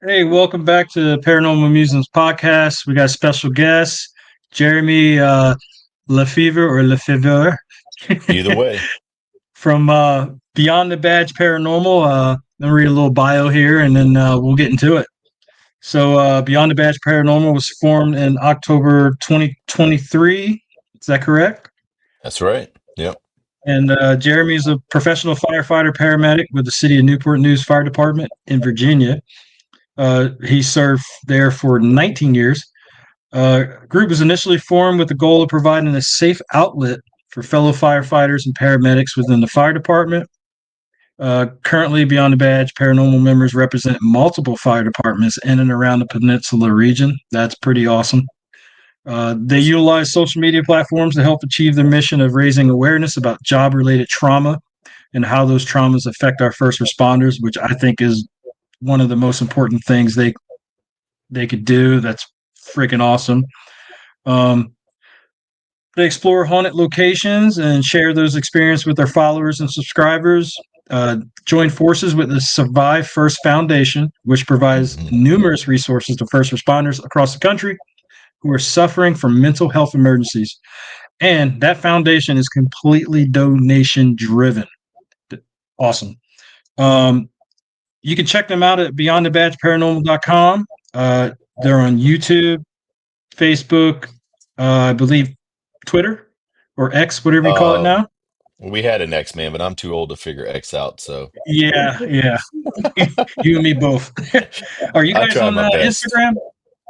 Hey, welcome back to Paranormal Musings podcast. We got special guest Jeremy Lefevre or Lefevre Either way. from Beyond the Badge Paranormal. Let me read a little bio here, and then we'll get into it. So, Beyond the Badge Paranormal was formed in October 2023. Is that correct? That's right. Yep. And Jeremy is a professional firefighter paramedic with the City of Newport News Fire Department in Virginia. He served there for 19 years. Group was initially formed with the goal of providing a safe outlet for fellow firefighters and paramedics within the fire department. Currently, Beyond the Badge, paranormal members represent multiple fire departments in and around the peninsula region. That's pretty awesome. They utilize social media platforms to help achieve their mission of raising awareness about job related trauma and how those traumas affect our first responders, which I think is one of the most important things they could do. That's freaking awesome. Um, they explore haunted locations and share those experiences with their followers and subscribers. Join forces with the Survive First Foundation, which provides Hmm. numerous resources to first responders across the country who are suffering from mental health emergencies. And that foundation is completely donation driven. Awesome. Um, you can check them out at beyondthebadgeparanormal.com. They're on YouTube, Facebook, I believe Twitter or X, whatever you call it Uh, now. we had an X Man, but I'm too old to figure X out. So Yeah, yeah. You and me both. Are you I guys try on my best. Instagram?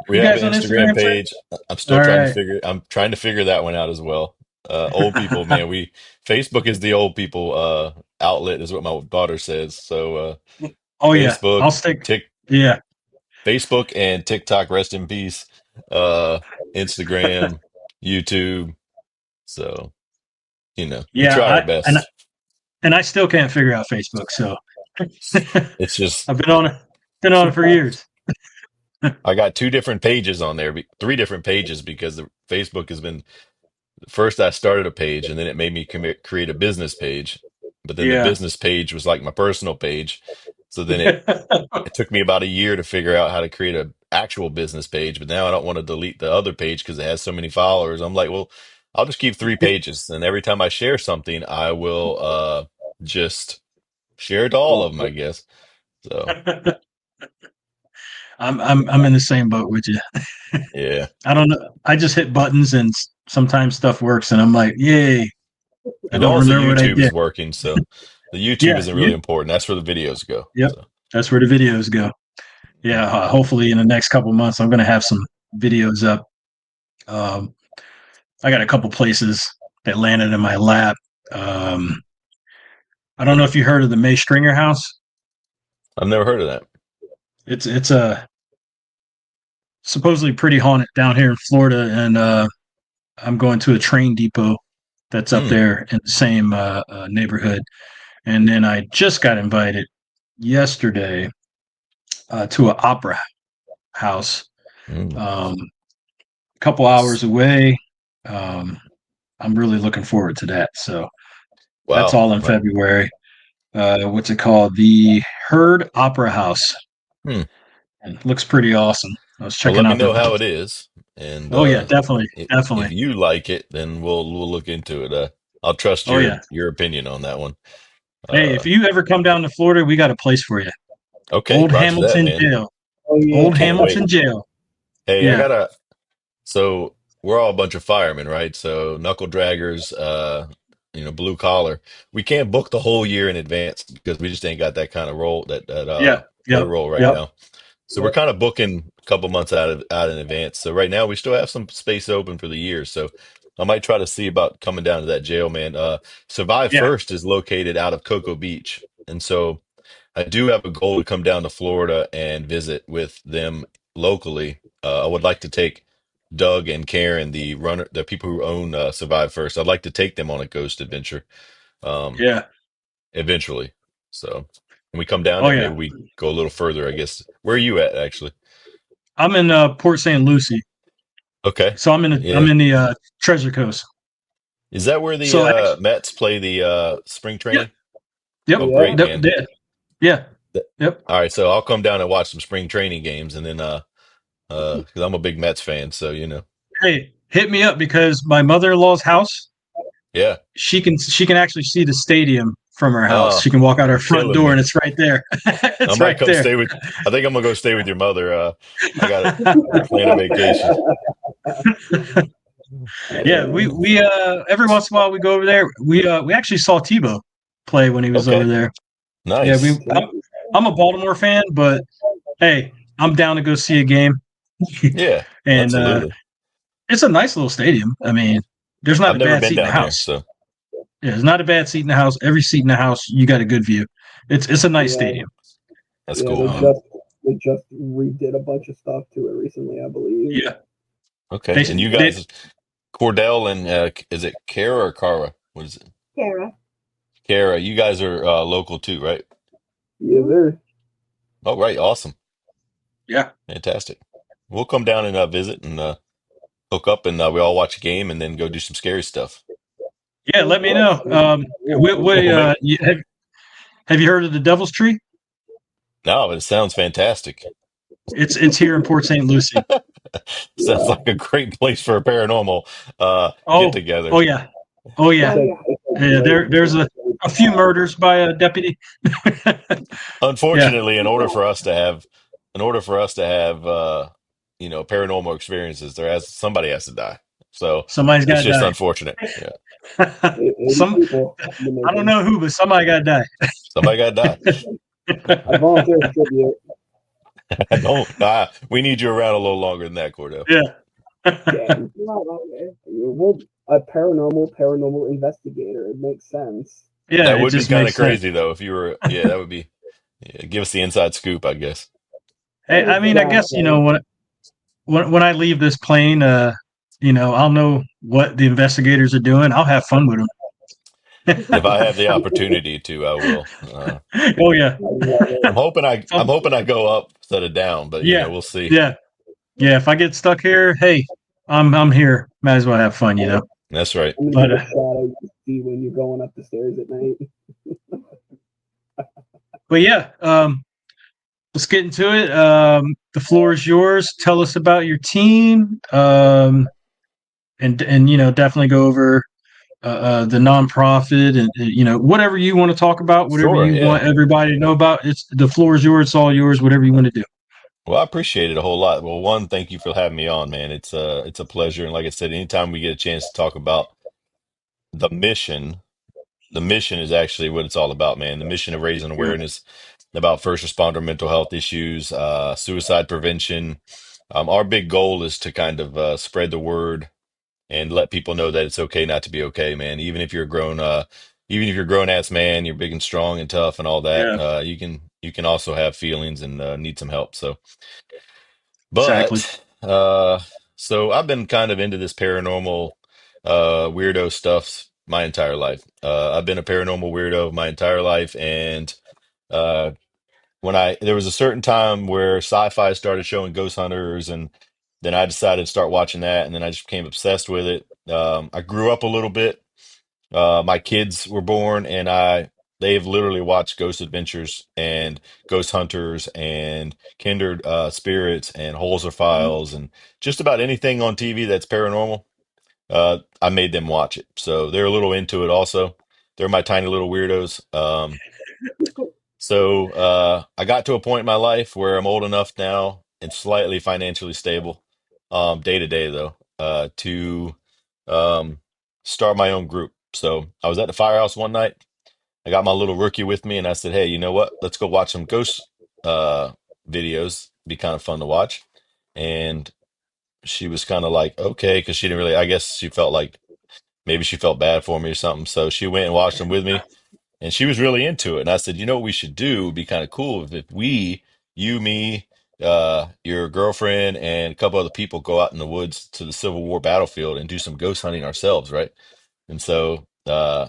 We You have guys an on Instagram Instagram too? page. I'm still All trying to right. figure. I'm trying to figure that one out as well. Old people, man. We Facebook is the old people outlet, is what my daughter says. So Oh yeah, I'll Facebook, stick. Tik, Yeah, Facebook, and TikTok. Rest in peace. Uh, Instagram, YouTube. So we yeah. try our I and best. and I still can't figure out Facebook. So It's just I've been on it for years. I got two different pages on there, three different pages because the Facebook has been first I started a page and then it made me create a business page, but then the Yeah. business page was like my personal page. So then it took me about a year to figure out how to create a actual business page, but now I don't want to delete the other page because it has so many followers. I'm like, well, I'll just keep three pages and every time I share something, I will just share it to all of them, I guess. So, I'm in the same boat with you. yeah. I don't know. I just hit buttons and sometimes stuff works and I'm like, yay. I As don't long as the remember what I YouTube did. is working, so the YouTube Yeah, isn't really you. important. That's where the videos go. Yep. So That's where the videos go. Yeah, hopefully in the next couple months I'm going to have some videos up. Um, I got a couple places that landed in my lap. Um, I don't know if you heard of the May Stringer House. I've never heard of that. It's a supposedly pretty haunted down here in Florida, and I'm going to a train depot that's up Hmm. there in the same neighborhood. And then I just got invited yesterday to an opera house, Hmm. a couple hours away. Um, I'm really looking forward to that. So that's Wow. all in February. What's it called? The Herd Opera House. Hmm. And it looks pretty awesome. I was Well, checking let me out the. know how it is, and Oh yeah, definitely, if definitely. you like it, then we'll look into it. I'll trust Oh yeah. your opinion on that one. Hey, if Uh, you ever come down to Florida, we got a place for you. okay, Old Roger that, Hamilton man. Jail. Oh yeah. Old Can't Hamilton wait. Jail. Hey, I Yeah. gotta. So we're all a bunch of firemen, right? So knuckle draggers, blue collar. We can't book the whole year in advance because we just ain't got that kind of roll that Yeah. Yep. payroll right Yep. now. So we're Yep. kind of booking a couple months out in advance. So right now we still have some space open for the year. So I might try to see about coming down to that jail, man. Survive Yeah. First is located out of Cocoa Beach, and so I do have a goal to come down to Florida and visit with them locally. I would like to take Doug and Karen, the people who own Survive First. I'd like to take them on a ghost adventure, um, Yeah. eventually. So when we come down Oh there, maybe yeah. we go a little further, I guess. Where are you at, actually? I'm in Port St. Lucie, Okay. so I'm Yeah. in the Treasure Coast. Is that where the So actually, Mets play the spring yeah. training? Yep. Oh, Yeah. great, man. Yeah. Yep. All right, so I'll come down and watch some spring training games, and then because I'm a big Mets fan, so Hey, hit me up because my mother-in-law's house, yeah. she can actually see the stadium from her house. Oh, She can walk out her you're front killing door and me. it's right there. I It's might right come there. stay with. I think I'm gonna go stay with your mother. I got to plan a vacation. Yeah, we every once in a while we go over there. We actually saw Tebow play when he was over Okay, there. Yeah, nice. I'm a Baltimore fan, but hey, I'm down to go see a game. Yeah, And absolutely. it's a nice little stadium. I mean, there's not I've a never bad been seat in the down there, house. so Yeah, there's not a bad seat in the house. Every seat in the house, you got a good view. It's a nice Yeah, stadium. that's yeah. cool. They just redid a bunch of stuff to it recently, I believe. Yeah, Okay, they and you they guys, Cordell and is it Kara or Kara? What is it? Kara. Kara. You guys are local too, right? Yeah, they're Oh, right. Awesome. yeah Fantastic. We'll come down and visit and hook up, and we all watch a game, and then go do some scary stuff. yeah. Let me know. Well, maybe. Have you heard of the Devil's Tree? No, but it sounds fantastic. It's here in Port St. Lucie. Sounds yeah. like a great place for a paranormal get Oh together. oh yeah oh It's yeah. a Yeah, great there's a few murders by a deputy. Yeah, Unfortunately, in order for us to have, paranormal experiences, somebody has to die. So somebody's got it's to just die. unfortunate. Yeah, 80 Some people in the I don't making. know who, but somebody got to somebody got to I volunteer to tribute. die. Don't. We need you around a little longer than that, Cordell. Yeah. Yeah, well, a paranormal investigator. It makes sense. Yeah, That it would be just kind of makes sense. crazy though if you were. Yeah, that would be. Yeah, give us the inside scoop, I guess. Hey, I mean, I guess Exactly. when I leave this plane, I'll know what the investigators are doing. I'll have fun with If them. I have the opportunity to, I will. Oh yeah, I love it. I'm Some- hoping I go up instead of down, but yeah, we'll see. yeah, yeah. If I get stuck here, hey, I'm here. Might as well have fun, you know. That's right. I'm gonna be But the shadow you see when you're going up the stairs at night. yeah, let's get into it. The floor is yours. Tell us about your team, and definitely go over the nonprofit and whatever you want to talk about, whatever Sure. you want Yeah. everybody to know about. It's the floor is yours. It's all yours. Whatever you want to do. Well, I appreciate it a whole lot. Well, one, thank you for having me on, man. It's a pleasure. And like I said, anytime we get a chance to talk about the mission, the mission is actually what it's all about, man. The mission of raising Yeah, awareness about first responder mental health issues, suicide prevention. Our big goal is to kind of spread the word and let people know that it's okay not to be okay, man. Even if you're a grown ass man, you're big and strong and tough and all that. yeah, You can also have feelings and need some help. So, exactly. so I've been kind of into this paranormal weirdo stuff my entire life. I've been a paranormal weirdo my entire life, and uh, when I there was a certain time where sci-fi started showing ghost hunters, and then I decided to start watching that, and then I just became obsessed with it. I grew up a little bit. My kids were born, and they've literally watched Ghost Adventures and Ghost Hunters and Kindred Spirits and Holzer Files and just about anything on TV that's paranormal. I made them watch it, so they're a little into it. Also, they're my tiny little weirdos. So I got to a point in my life where I'm old enough now and slightly financially stable, day to day though, to um, start my own group. So I was at the firehouse one night. I got my little rookie with me, and I said, "Hey, you know what? Let's go watch some ghost uh, videos. Be kind of fun to watch." And she was kind of like, "Okay," because she didn't really. I guess she felt like maybe she felt bad for me or something. So she went and watched them with me, and she was really into it. And I said, you know what we should do? It'd be kind of cool if you, me, your girlfriend, and a couple other people go out in the woods to the Civil War battlefield and do some ghost hunting ourselves, right? And so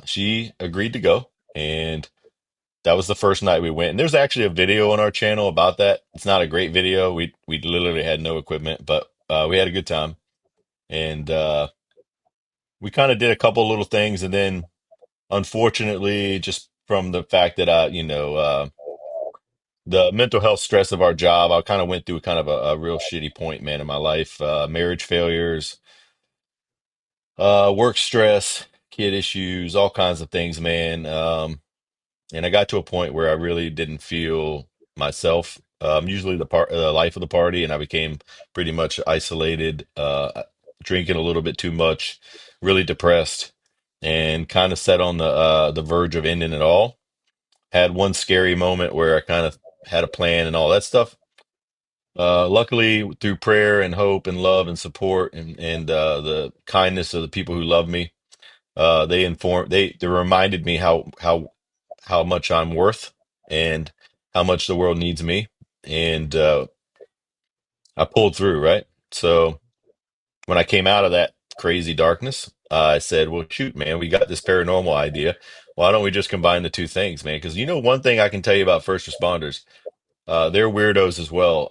she agreed to go. And that was the first night we went. And there's actually a video on our channel about that. It's not a great video. We literally had no equipment, but we had a good time. And we kind of did a couple little things, and then unfortunately, just from the fact that the mental health stress of our job. I kind of went through kind of a real shitty point, man, in my life. Marriage failures, work stress, kid issues, all kinds of things, man. And I got to a point where I really didn't feel myself. Usually the life of the party, and I became pretty much isolated, drinking a little bit too much, really depressed, and kind of set on the verge of ending it all. Had one scary moment where I kind of had a plan and all that stuff. Luckily, through prayer and hope and love and support and the kindness of the people who love me, they reminded me how much I'm worth and how much the world needs me. And I pulled through, right? So when I came out of that crazy darkness, I said, well, shoot, man, we got this paranormal idea. Why don't we just combine the two things, man? Because one thing I can tell you about first responders, they're weirdos as well.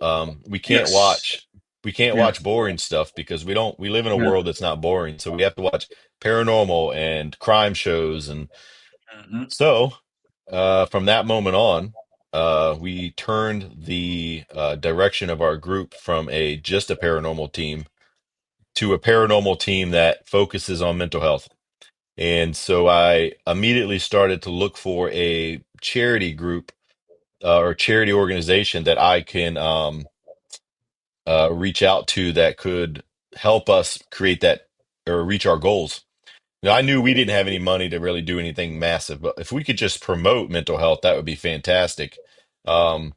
Yes. We can't Yeah. watch boring stuff because we live in a Yeah. world that's not boring. So we have to watch paranormal and crime shows. And Mhm. so from that moment on, we turned the direction of our group from a just a paranormal team to a paranormal team that focuses on mental health. And so I immediately started to look for a charity group or charity organization that I can reach out to that could help us create that or reach our goals. Now, I knew we didn't have any money to really do anything massive, but if we could just promote mental health, that would be fantastic. Um,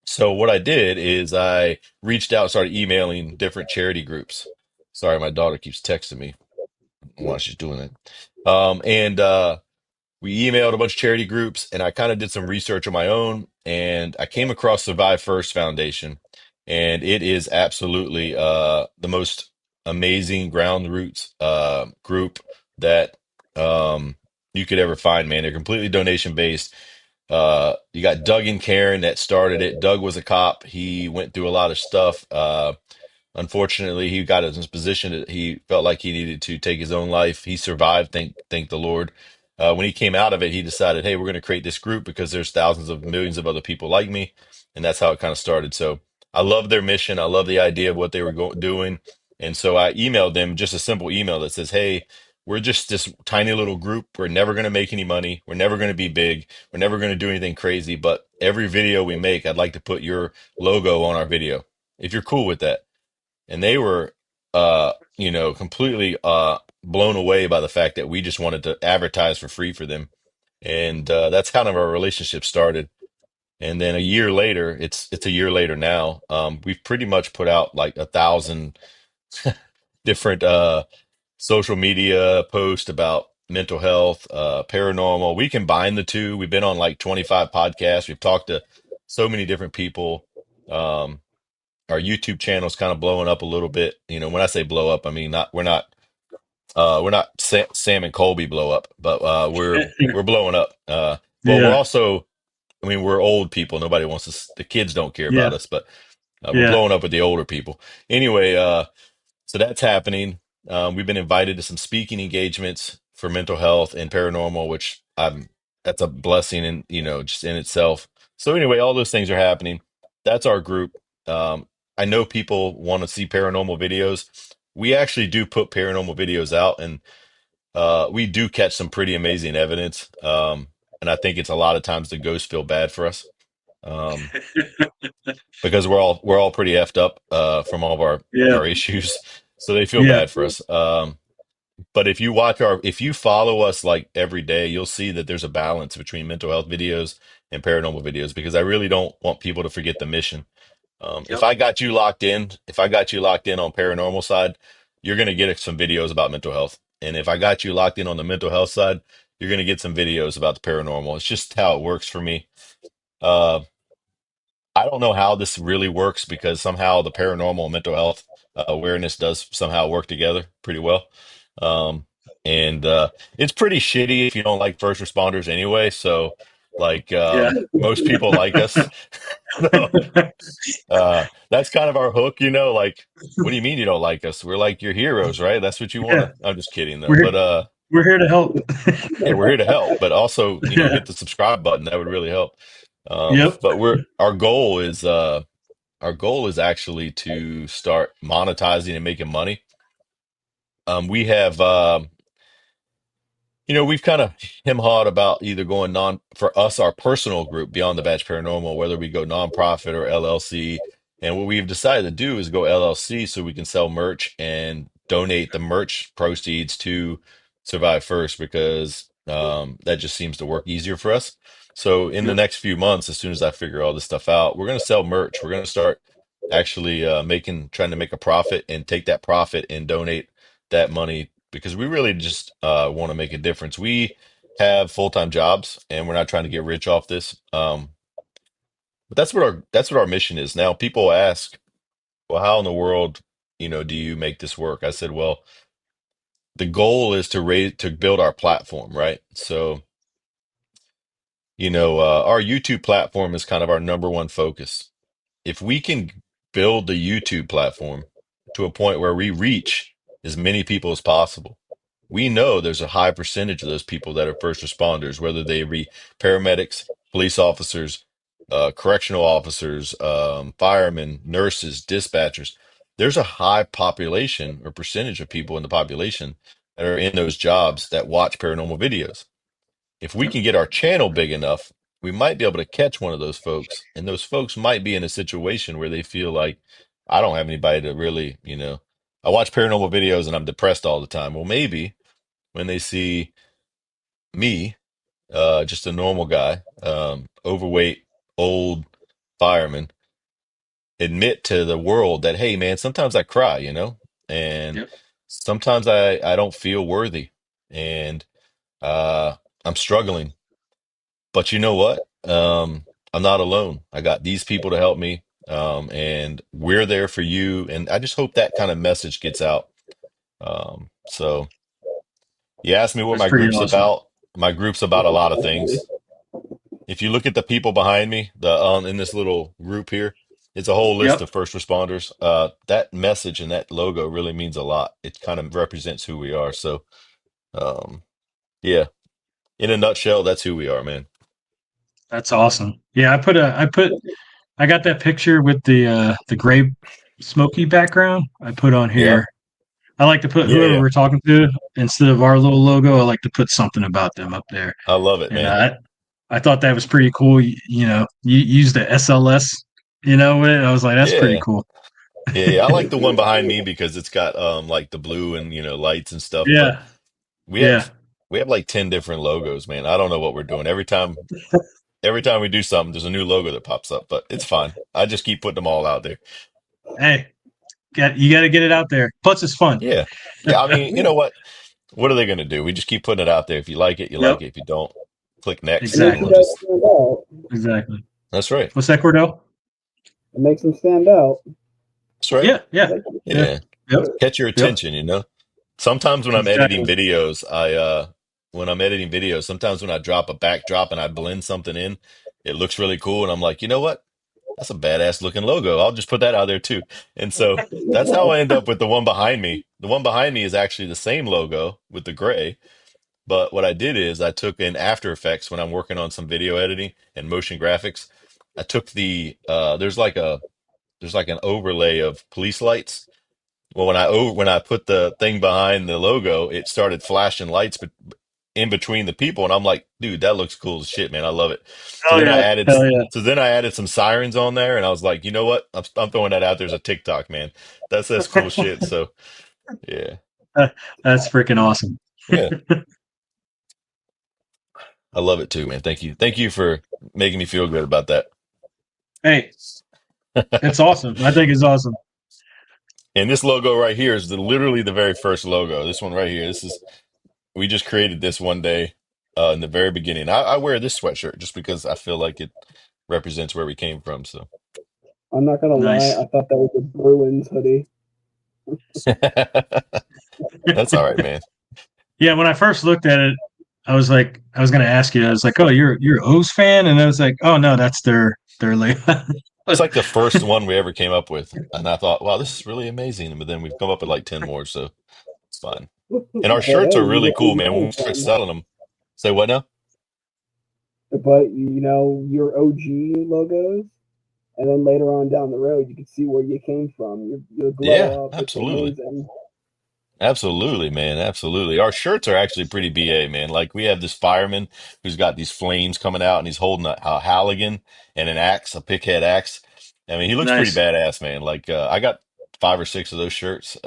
so what I did is I reached out, started emailing different charity groups. Sorry, my daughter keeps texting me while she's doing that. And we emailed a bunch of charity groups, and I kind of did some research on my own, and I came across Survive First Foundation, and it is absolutely the most amazing ground roots group that you could ever find, man. They're completely donation based. You got Doug and Karen that started it. Doug was a cop. He went through a lot of stuff. Unfortunately, he got in his position that he felt like he needed to take his own life. He survived, thank the Lord. When he came out of it, he decided, hey, we're going to create this group because there's thousands of millions of other people like me, and that's how it kind of started. So I love their mission. I love the idea of what they were doing, and so I emailed them just a simple email that says, hey, we're just this tiny little group. We're never going to make any money. We're never going to be big. We're never going to do anything crazy. But every video we make, I'd like to put your logo on our video if you're cool with that. And they were completely blown away by the fact that we just wanted to advertise for free for them. And that's kind of our relationship started. And then a year later, it's a year later now. We've pretty much put out like 1,000 different social media posts about mental health, paranormal. We combine the two. We've been on like 25 podcasts. We've talked to so many different people. Um, our YouTube channel's kind of blowing up a little bit. When I say blow up, I mean not we're not Sam and Colby blow up, but we're blowing up. Well, we're Yeah. also, I mean, we're old people. Nobody wants us. The kids don't care Yeah. about us, but we're Yeah. blowing up with the older people. Anyway, so that's happening. We've been invited to some speaking engagements for mental health and paranormal, which that's a blessing in, just in itself. So anyway, all those things are happening. That's our group. Um, I know people want to see paranormal videos. We actually do put paranormal videos out, and we do catch some pretty amazing evidence. And I think it's a lot of times the ghosts feel bad for us. Um, because we're all pretty effed up from all of Yeah. our issues, so they feel Yeah. bad for us. But if you follow us like every day, you'll see that there's a balance between mental health videos and paranormal videos because I really don't want people to forget the mission. If Yep. I got you locked in, if I got you locked in on paranormal side, you're gonna get some videos about mental health, and if I got you locked in on the mental health side, you're gonna get some videos about the paranormal. It's just how it works for me. Uh, I don't know how this really works because somehow the paranormal and mental health awareness does somehow work together pretty well. Um, and it's pretty shitty if you don't like first responders anyway. So, like, Yeah. most people like us. So, that's kind of our hook, Like, what do you mean you don't like us? We're like your heroes, right? That's what you want Yeah. to. I'm just kidding though. We're But we're here to help. yeah, we're here to help. But also, Yeah. hit the subscribe button. That would really help. Yep. But our goal is actually to start monetizing and making money. We have we've kind of him-hawed about either going non for us, our personal group, Beyond the Badge Paranormal, whether we go nonprofit or LLC. And what we've decided to do is go LLC so we can sell merch and donate the merch proceeds to Survive First because that just seems to work easier for us. So in the Yep. next few months, as soon as I figure all this stuff out, we're going to sell merch. We're going to start actually trying to make a profit and take that profit and donate that money because we really just want to make a difference. We have full-time jobs and we're not trying to get rich off this. But that's what our mission is. Now, people ask, well, how in the world, do you make this work? I said, well, the goal is to build our platform, right? So, our YouTube platform is kind of our number one focus. If we can build the YouTube platform to a point where we reach as many people as possible, we know there's a high percentage of those people that are first responders, whether they be paramedics, police officers, correctional officers, firemen, nurses, dispatchers. There's a high population or percentage of people in the population that are in those jobs that watch paranormal videos. If we Yep. can get our channel big enough, we might be able to catch one of those folks. And those folks might be in a situation where they feel like, I don't have anybody to really, I watch paranormal videos and I'm depressed all the time. Well, maybe when they see me, just a normal guy, overweight, old fireman, admit to the world that, hey, man, sometimes I cry, and Yep. sometimes I don't feel worthy and uh, I'm struggling. But you know what? I'm not alone. I got these people to help me, and we're there for you. And I just hope that kind of message gets out. So you asked me what That's my pretty group's awesome. about. My group's about a lot of things. If you look at the people behind me, the in this little group here, it's a whole list Yep. of first responders. That message and that logo really means a lot. It kind of represents who we are. So, um, yeah, in a nutshell, that's who we are, man. That's awesome. Yeah, I got that picture with the gray smoky background. I put on Yeah, here. I like to put yeah, whoever yeah. we're talking to instead of our little logo. I like to put something about them up there. I love it, And man. I thought that was pretty cool. You use the SLS, with it. I was like, that's pretty Yeah. cool. Yeah, yeah. I like the one behind me because it's got like the blue and lights and stuff, but Yeah, we yeah. have we have like 10 different logos, man. I don't know what we're doing. Every time we do something, there's a new logo that pops up, but it's fine. I just keep putting them all out there. Hey, you got to get it out there. Plus, it's fun. Yeah. Yeah, I mean, you Yeah, know what? What are they going to do? We just keep putting it out there. If you like it, you like Yep, it. If you don't, click next it makes and you we'll exactly, guys just stand out. exactly. That's right. What's that, Cordell? It makes them stand out. That's right. Yeah, yeah, Like, yeah. Yeah. Yep, Catch your yep. attention. Sometimes Exactly. when I'm editing videos, sometimes when I drop a backdrop and I blend something in, it looks really cool and I'm like, "You know what? That's a badass looking logo. I'll just put that out there too." And so that's how yeah. I end up with the one behind me. The one behind me is actually the same logo with the gray, but what I did is I took in After Effects when I'm working on some video editing and motion graphics. I took there's like an overlay of police lights. Well, when I put the thing behind the logo, it started flashing lights in between the people, and I'm like, dude, that looks cool as shit, man. I love it. So Hell then I yeah, added hell yeah. so then I added some sirens on there, and I was like, you know what? I'm throwing that out there as a TikTok, man. That's cool shit. So yeah, That's freaking awesome. yeah, I love it too, man. Thank you for making me feel good about that. Hey, it's awesome. I think it's awesome. And this logo right here is literally the very first logo. This one right here. We just created this one day in the very beginning. I wear this sweatshirt just because I feel like it represents where we came from. So I'm not gonna lie. Nice. I thought that was a Bruins hoodie. that's all right, man. Yeah, when I first looked at it, I was like, I was gonna ask you. I was like, oh, you're an O's fan, and I was like, oh no, that's their label. It's like the first one we ever came up with, and I thought, wow, this is really amazing. But then we've come up with like 10 more, so it's fine. And our Well, shirts hey, are you really get cool, you man. When we learn start something. selling them, say what now? but your OG logos, and then later on down the road, you can see where you came from. You Yeah, glow up. It's absolutely. amazing. Absolutely, man. Absolutely. Our shirts are actually pretty BA, man. Like we have this fireman who's got these flames coming out and he's holding a Halligan and an axe, a pickhead axe. I mean, he looks pretty Nice. badass, man. Like I got 5 or 6 of those shirts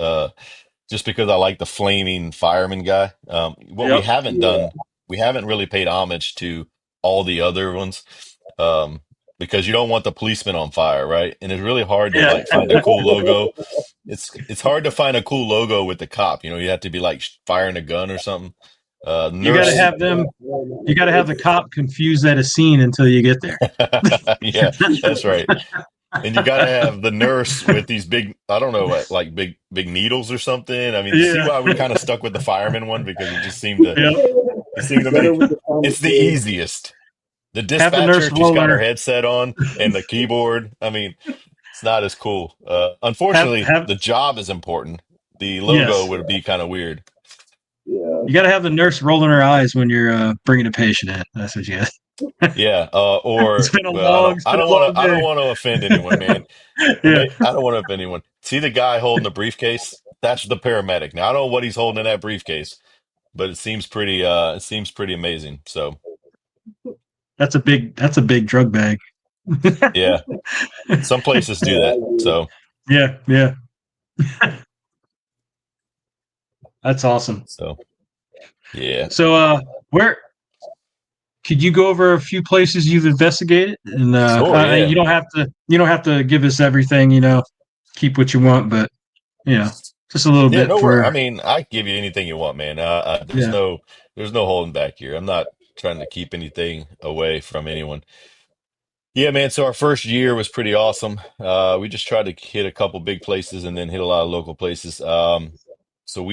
just because I like the flaming fireman guy. What we Yep. haven't Yeah, done, we haven't really paid homage to all the other ones. Um, because you don't want the policeman on fire, right? And it's really hard to Yeah. like find a cool logo. It's hard to find a cool logo with the cop. You have to be like firing a gun or something. You got to Nurse, have them. yeah, man. You got to have the cop confused at a scene until you get there. yeah, that's right. And you got to have the nurse with these big, I don't know, what, like big needles or something. I mean, you see Yeah. why we kind of stuck with the fireman one because Yep. it seemed to Better make with the comic it's the relief. easiest. The Have the dispatcher, nurse she's got her roller. headset on and the keyboard. I mean, it's not as cool. Have Unfortunately, have the job is important. The logo yes. would be kind of weird. Yeah, You got to have the nurse rolling her eyes when you're bringing a patient in. That's what you got. Yeah, It's or been a well, long, it's been a long I don't day. want to offend anyone, man. Yeah, I don't want to offend anyone. See the guy holding the briefcase? That's the paramedic. Now I don't know what he's holding in that briefcase, but it seems pretty amazing. So that's a big drug bag. yeah, some places do yeah, I that. agree. So Yeah, yeah, that's awesome. so yeah. So, where could you go over a few places you've investigated? And Sure, you yeah. don't have to give us everything. Keep what you want, but you know, just a little Yeah, bit no worry. I for mean, I give you anything you want, man. yeah. There's no holding back here. I'm not trying to keep anything away from anyone. Yeah, man. So our first year was pretty awesome. We just tried to hit a couple big places and then hit a lot of local places. So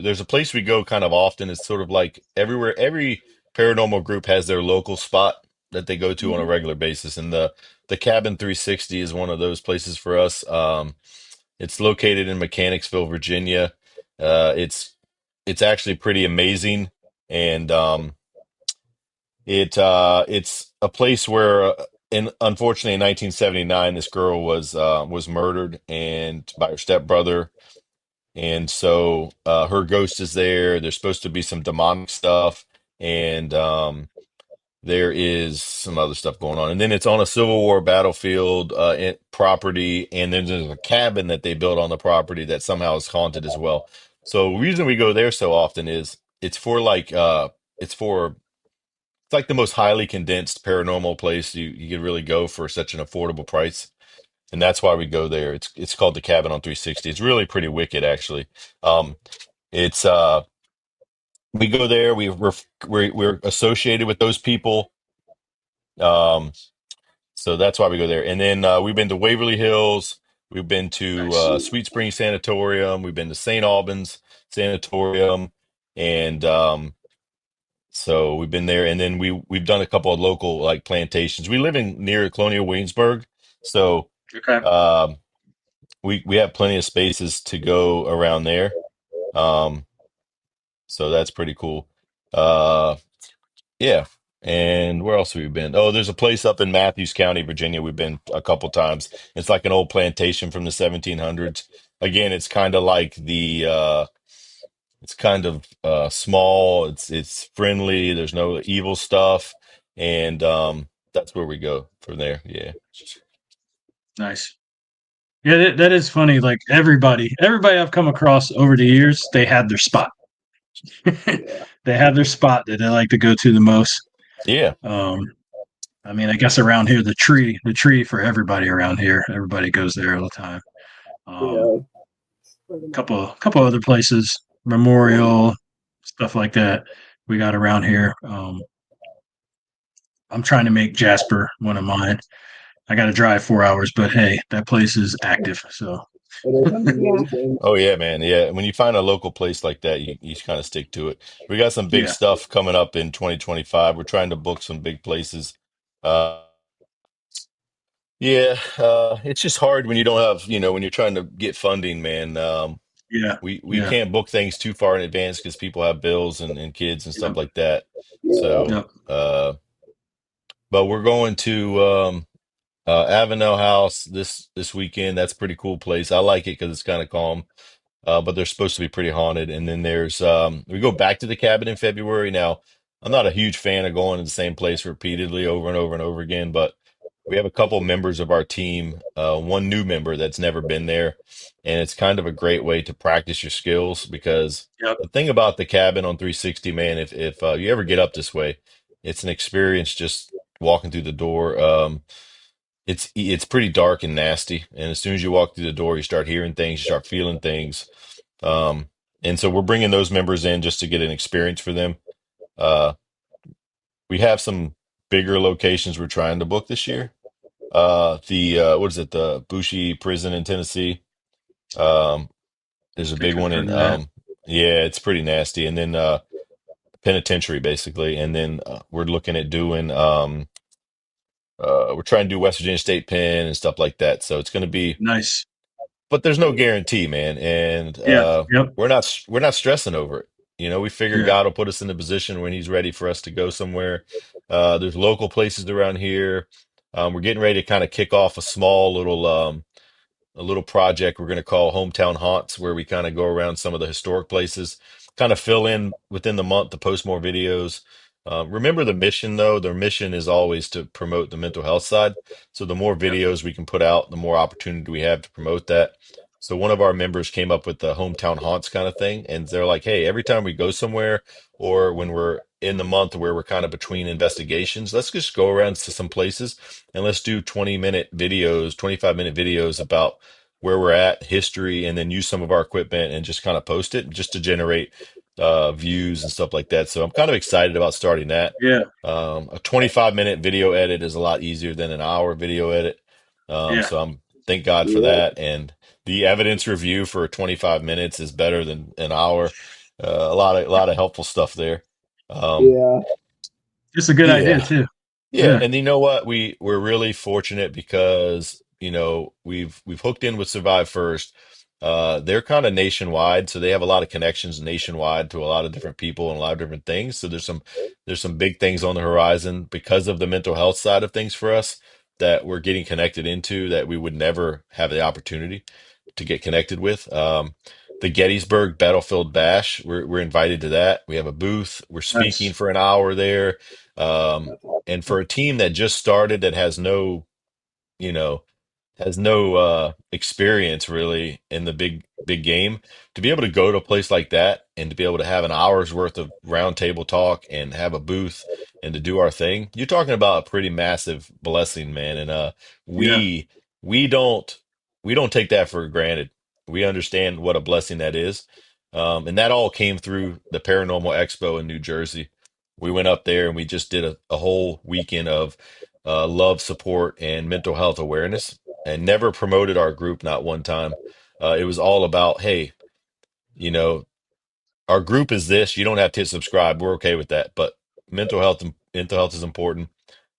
there's a place we go kind of often. It's sort of like everywhere, every paranormal group has their local spot that they go to on a regular basis. And the Cabin 360 is one of those places for us. It's located in Mechanicsville, Virginia. It's actually pretty amazing. And it's a place where, unfortunately, in 1979, this girl was murdered and by her stepbrother, and so her ghost is there. There's supposed to be some demonic stuff, and there is some other stuff going on. And then it's on a Civil War battlefield property, and then there's a cabin that they built on the property that somehow is haunted as well. So the reason we go there so often is it's for it's like the most highly condensed paranormal place you could really go for such an affordable price. And that's why we go there. It's called the Cabin on 360. It's really pretty wicked, actually. Um, it's we go there. We're associated with those people. Um, so that's why we go there. And then we've been to Waverly Hills. We've been to Nice. Sweet Spring Sanatorium. We've been to St. Albans Sanatorium, and so we've been there, and then we've done a couple of local like plantations. We live in near Colonial Williamsburg, so Okay. um, we have plenty of spaces to go around there. Um, so that's pretty cool. Uh, yeah. And where else have we been? Oh, there's a place up in Matthews County, Virginia. We've been a couple times. It's like an old plantation from the 1700s. Again, it's kind of small. It's friendly. There's no evil stuff, and that's where we go from there. Yeah. Nice. Yeah, that is funny. Like everybody I've come across over the years, they have their spot. yeah, They have their spot that they like to go to the most. Yeah. Um, I mean, I guess around here, the tree for everybody around here, everybody goes there all the time. Um, yeah. Pretty much couple other places, Memorial, stuff like that. We got around here. I'm trying to make Jasper one of mine. I got to drive 4 hours, but hey, that place is active. So It is Yeah. amazing. Oh yeah, man. Yeah. When you find a local place like that, you kind of stick to it. We got some big yeah, stuff coming up in 2025. We're trying to book some big places. Uh, yeah. It's just hard when you don't have, when you're trying to get funding, man. yeah, We yeah, can't book things too far in advance because people have bills and kids and yeah, stuff like that. Yeah, So, yeah. but we're going to Avenel House this weekend. That's a pretty cool place. I like it because it's kind of calm. But they're supposed to be pretty haunted. And then there's we go back to the cabin in February. Now, I'm not a huge fan of going to the same place repeatedly over and over and over again, but we have a couple members of our team, one new member that's never been there, and it's kind of a great way to practice your skills because Yep. the thing about the cabin on 360, man, if you ever get up this way, it's an experience just walking through the door. It's pretty dark and nasty, and as soon as you walk through the door, you start hearing things, you start feeling things. um, and so we're bringing those members in just to get an experience for them. Uh, we have some bigger locations we're trying to book this year. The what is it? The Bushi prison in Tennessee. Um, there's a I big think I've one heard in of that. yeah, it's pretty nasty. And then penitentiary basically. And then we're looking at doing we're trying to do West Virginia State Pen and stuff like that. So it's going to be, Nice. but there's no guarantee, man. And Yeah. Yep. we're not stressing over it. We figure Yeah. God will put us in a position when He's ready for us to go somewhere. There's local places around here. We're getting ready to kind of kick off a little project we're going to call Hometown Haunts, where we kind of go around some of the historic places, kind of fill in within the month to post more videos. Remember the mission, though. Their mission is always to promote the mental health side. So the more Yep. videos we can put out, the more opportunity we have to promote that. So one of our members came up with the Hometown Haunts kind of thing, and they're like, "Hey, every time we go somewhere, or when we're in the month where we're kind of between investigations, let's just go around to some places and let's do 20-minute videos, 25-minute videos about where we're at, history, and then use some of our equipment and just kind of post it just to generate views and stuff like that." So I'm kind of excited about starting that. Yeah. A 25-minute video edit is a lot easier than an hour video edit. Yeah. So I'm thank God for Yeah, that. And the evidence review for 25 minutes is better than an hour. A lot of helpful stuff there. Um, yeah, It's a good idea yeah. too. Yeah, Yeah. and you know what? We're really fortunate because, we've hooked in with Survive First. They're kind of nationwide, so they have a lot of connections nationwide to a lot of different people and a lot of different things. So there's some big things on the horizon because of the mental health side of things for us that we're getting connected into that we would never have the opportunity to get connected with. The Gettysburg Battlefield Bash, we're invited to that. We have a booth. We're speaking Nice. for an hour there. Um, that's all. and for a team that just started that you know, has no experience really in the big game, to be able to go to a place like that and to be able to have an hour's worth of round table talk and have a booth and to do our thing, you're talking about a pretty massive blessing, man. And Yeah. we we don't we don't take that for granted. We understand what a blessing that is. And that all came through the Paranormal Expo in New Jersey. We went up there and we just did a whole weekend of love, support, and mental health awareness, and never promoted our group, not one time. It was all about, hey, you know, our group is this. You don't have to hit subscribe. We're okay with that. But mental health is important.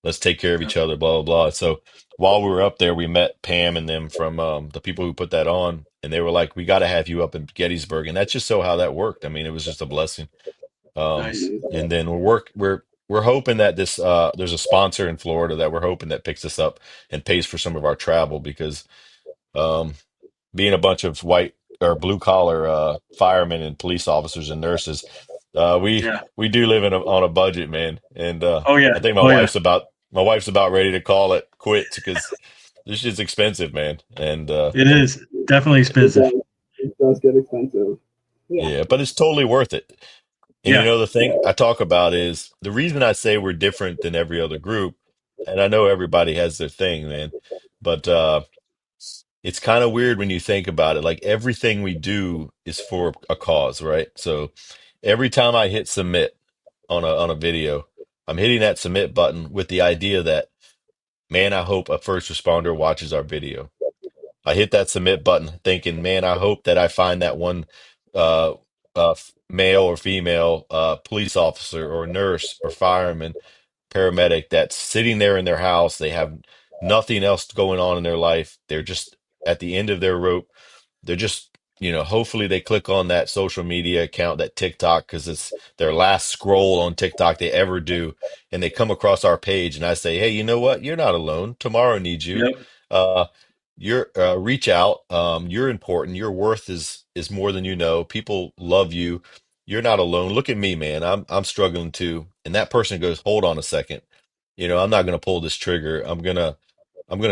Let's take care of Yep. each other, blah, blah, blah. So while we were up there, we met Pam and them from the people who put that on. And they were like, we got to have you up in Gettysburg. And that's just so how that worked. I mean, it was just a blessing. Nice. And then we're hoping that this there's a sponsor in Florida that we're hoping that picks us up and pays for some of our travel because um, being a bunch of white or blue collar firemen and police officers and nurses, we Yeah. we do live on a budget, man. And Oh yeah. I think Oh yeah. my wife's about ready to call it quits because this shit's expensive, man. And It is definitely It expensive. does. It does get expensive. Yeah, yeah, but it's totally worth it. And Yeah. the thing I talk about is the reason I say we're different than every other group, and I know everybody has their thing, man, but it's kind of weird when you think about it. Like everything we do is for a cause, right? So every time I hit submit on a video, I'm hitting that submit button with the idea that, man, I hope a first responder watches our video. I hit that submit button thinking, man, I hope that I find that one uh, male or female police officer or nurse or fireman, paramedic that's sitting there in their house. They have nothing else going on in their life. They're just at the end of their rope. They're just hopefully they click on that social media account, that TikTok, because it's their last scroll on TikTok they ever do, and they come across our page, and I say, hey, you know what? You're not alone. Tomorrow needs you. Yep. Uh, you're reach out. You're important. Your worth is more than you know. People love you. You're not alone. Look at me, man. I'm struggling too. And that person goes, hold on a second. I'm not gonna pull this trigger. I'm gonna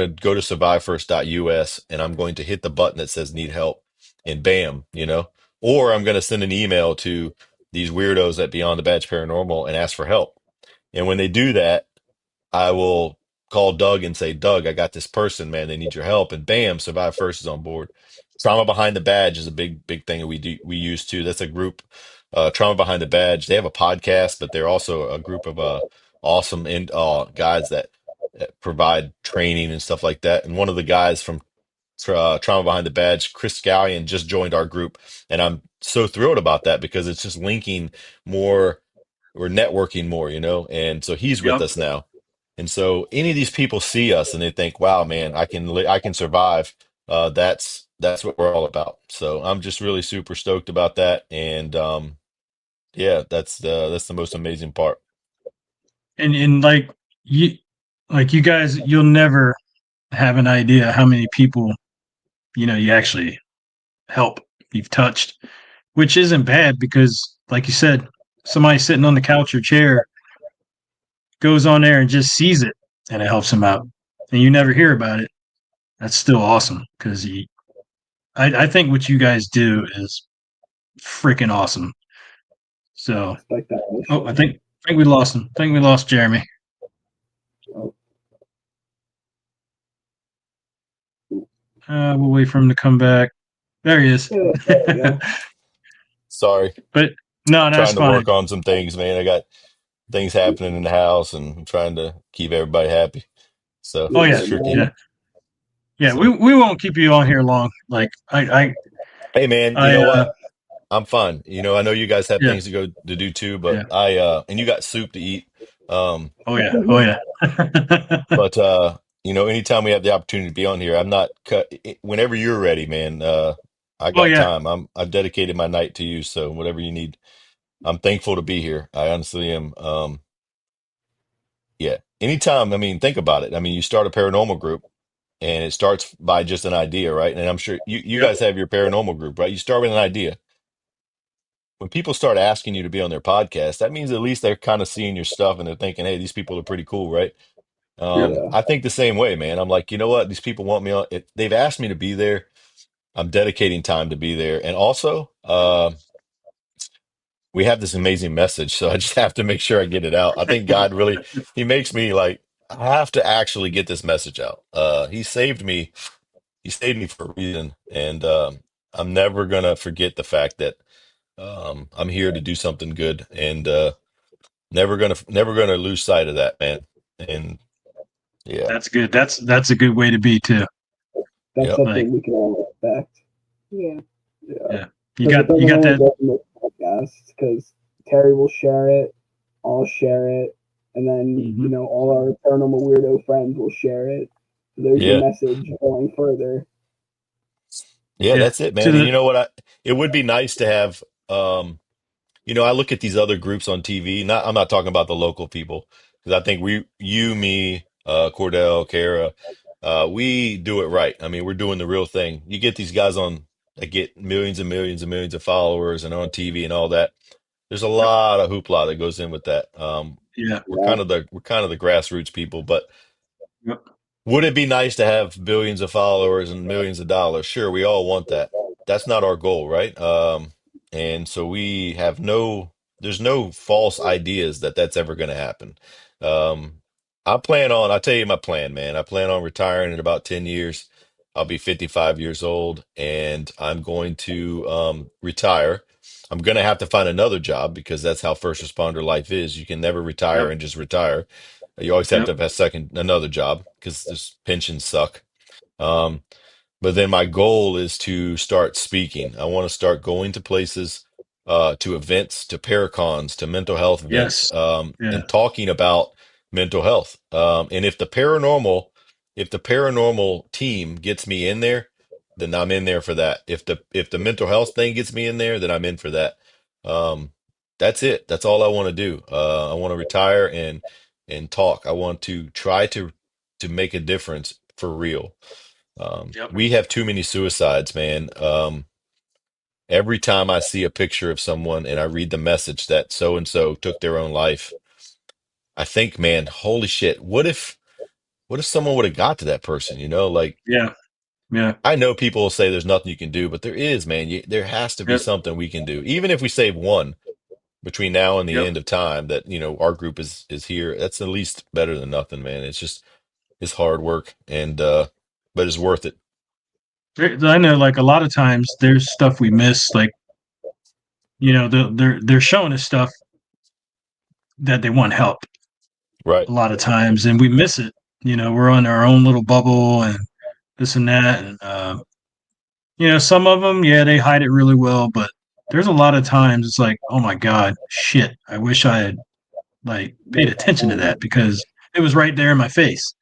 go to survivefirst.us and I'm going to hit the button that says need help, and bam. Or I'm gonna send an email to these weirdos at Beyond the Badge Paranormal and ask for help. And when they do that, I will call Doug and say, Doug, I got this person, man. They need your help. And bam, Survive First is on board. Trauma Behind the Badge is a big thing that we use too. That's a group, Trauma Behind the Badge. They have a podcast, but they're also a group of awesome guys that provide training and stuff like that. And one of the guys from Trauma Behind the Badge, Chris Scallion, just joined our group, and I'm so thrilled about that because it's just linking more, we're networking more, and so he's with Yep. us now. And so any of these people see us and they think, "Wow, man, I can survive." That's what we're all about. So I'm just really super stoked about that, and yeah, that's the most amazing part. And you you guys, you'll never have an idea how many people you actually help, you've touched, which isn't bad because, like you said, somebody sitting on the couch or chair goes on there and just sees it and it helps them out, and you never hear about it. That's still awesome because I think what you guys do is freaking awesome. So, Respect that oh, I mission. think we lost him. I think we lost Jeremy. Oh, We'll wait for him to come back. There he is. yeah, there we go. Sorry, But no, that's trying to fine. work on some things, man. I got things happening in the house, and I'm trying to keep everybody happy. So Oh it's Yeah, yeah, tricky. yeah, man. yeah. We So, we won't keep you on here long. Like hey, man, you I know what? I'm fine. I know you guys have yeah, things to do too, but yeah. and you got soup to eat. Um, Oh yeah, oh yeah. but anytime we have the opportunity to be on here, I'm not cut whenever you're ready, man. I Oh got yeah. time. I've dedicated my night to you, so whatever you need. I'm thankful to be here. I honestly am. Yeah. Anytime, I mean, think about it. I mean, you start a paranormal group and it starts by just an idea, right? And I'm sure you Yep. guys have your paranormal group, right? You start with an idea. When people start asking you to be on their podcast, that means at least they're kind of seeing your stuff and they're thinking, hey, these people are pretty cool, right? Yep. Yeah. I think the same way, man. I'm like, you know what? These people want me on. If they've asked me to be there, I'm dedicating time to be there. And also, we have this amazing message, so I just have to make sure I get it out. I think God really, He makes me like, I have to actually get this message out. He saved me. He saved me for a reason, and I'm never gonna forget the fact that I'm here to do something good, and never gonna lose sight of that, man. And yeah, That's good. That's a good way to be too. That's yep, Like something we can all respect. Yeah. Yeah. yeah, you Because it got doesn't only that. go from this podcast, because Terry will share it, I'll share it, and then, Mhm. all our paranormal weirdo friends will share it. So there's your yeah, message going further. yeah. Yeah. That's it, To man. And the you know what? It would be nice to have. I look at these other groups on TV. I'm not talking about the local people because I think me, Cordell, Kara, we do it right. I mean, we're doing the real thing. You get these guys on that get millions and millions and millions of followers and on TV and all that. There's a yep, lot of hoopla that goes in with that. yeah. Yeah. We're kind of the grassroots people, but Yep. would it be nice to have billions of followers and millions of dollars? Sure, we all want that. That's not our goal, right? And so there's no false ideas that that's ever going to happen. Um, I'll tell you my plan, man. I plan on retiring in about 10 years. I'll be 55 years old and I'm going to retire. I'm going to have to find another job because that's how first responder life is. You can never retire Yep. and just retire. You always have to Yep. have another job because this pensions suck. Um, but then my goal is to start speaking. I want to start going to places, to events, to paracons, to mental health events, Yes. Yeah. and talking about mental health. And if the paranormal team gets me in there, then I'm in there for that. If the mental health thing gets me in there, then I'm in for that. Um, that's it. That's all I want to do. I want to retire and talk. I want to try to make a difference for real. Yep. We have too many suicides, man. Every time I see a picture of someone and I read the message that so and so took their own life, I think, man, holy shit, what if someone would have got to that person, like Yeah. Yeah. I know people will say there's nothing you can do, but there is, man. There has to be Yep. something we can do. Even if we save one between now and the Yep. end of time that, our group is here, that's at least better than nothing, man. It's hard work and but it's worth it. I know, like a lot of times, there's stuff we miss. Like they're showing us stuff that they want help Right. a lot of times, and we miss it. We're on our own little bubble and this and that, and some of them, yeah, they hide it really well, but there's a lot of times it's like, oh my god, shit, I wish I had like paid Like, attention to that because it was right there in my face,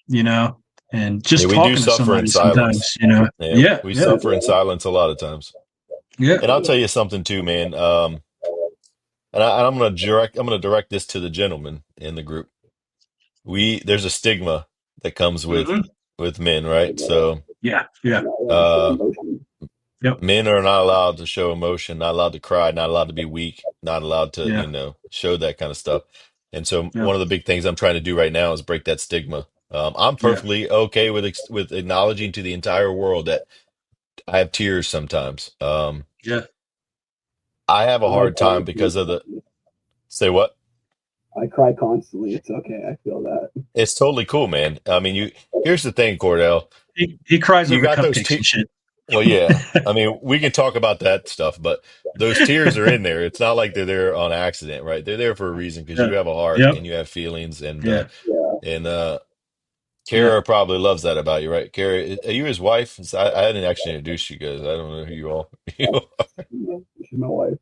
you know, and Yeah, just we do talking to suffer in somebody silence. sometimes, Yeah, yeah, we yeah, suffer in silence a lot of times. yeah, And I'll tell you something too, man. And I'm gonna direct this to the gentlemen in the group. There's a stigma that comes with hmm, with men, right? So yeah, yeah, not allowed to show uh emotion. yep, men are not allowed to show emotion, not allowed to cry, not allowed to be weak, not allowed to, yeah, show that kind of stuff. And so yeah, one of the big things I'm trying to do right now is break that stigma. I'm yeah, perfectly okay with acknowledging to the entire world that I have tears sometimes. yeah, I have a I hard time constantly, because of the say what? I cry constantly. It's okay. I feel that. It's totally cool, man. I mean, here's the thing, Cordell. he cries You over got those cupcakes te and shit. Well, yeah. I mean, we can talk about that stuff, but those tears are in there. It's not like they're there on accident, right? They're there for a reason because Yeah, you have a heart yep, and you have feelings, and yeah, yeah, Kara probably loves that about you, right? Kara, are you his wife? I didn't actually introduce you guys. I don't know who you all. Yeah, she's my wife.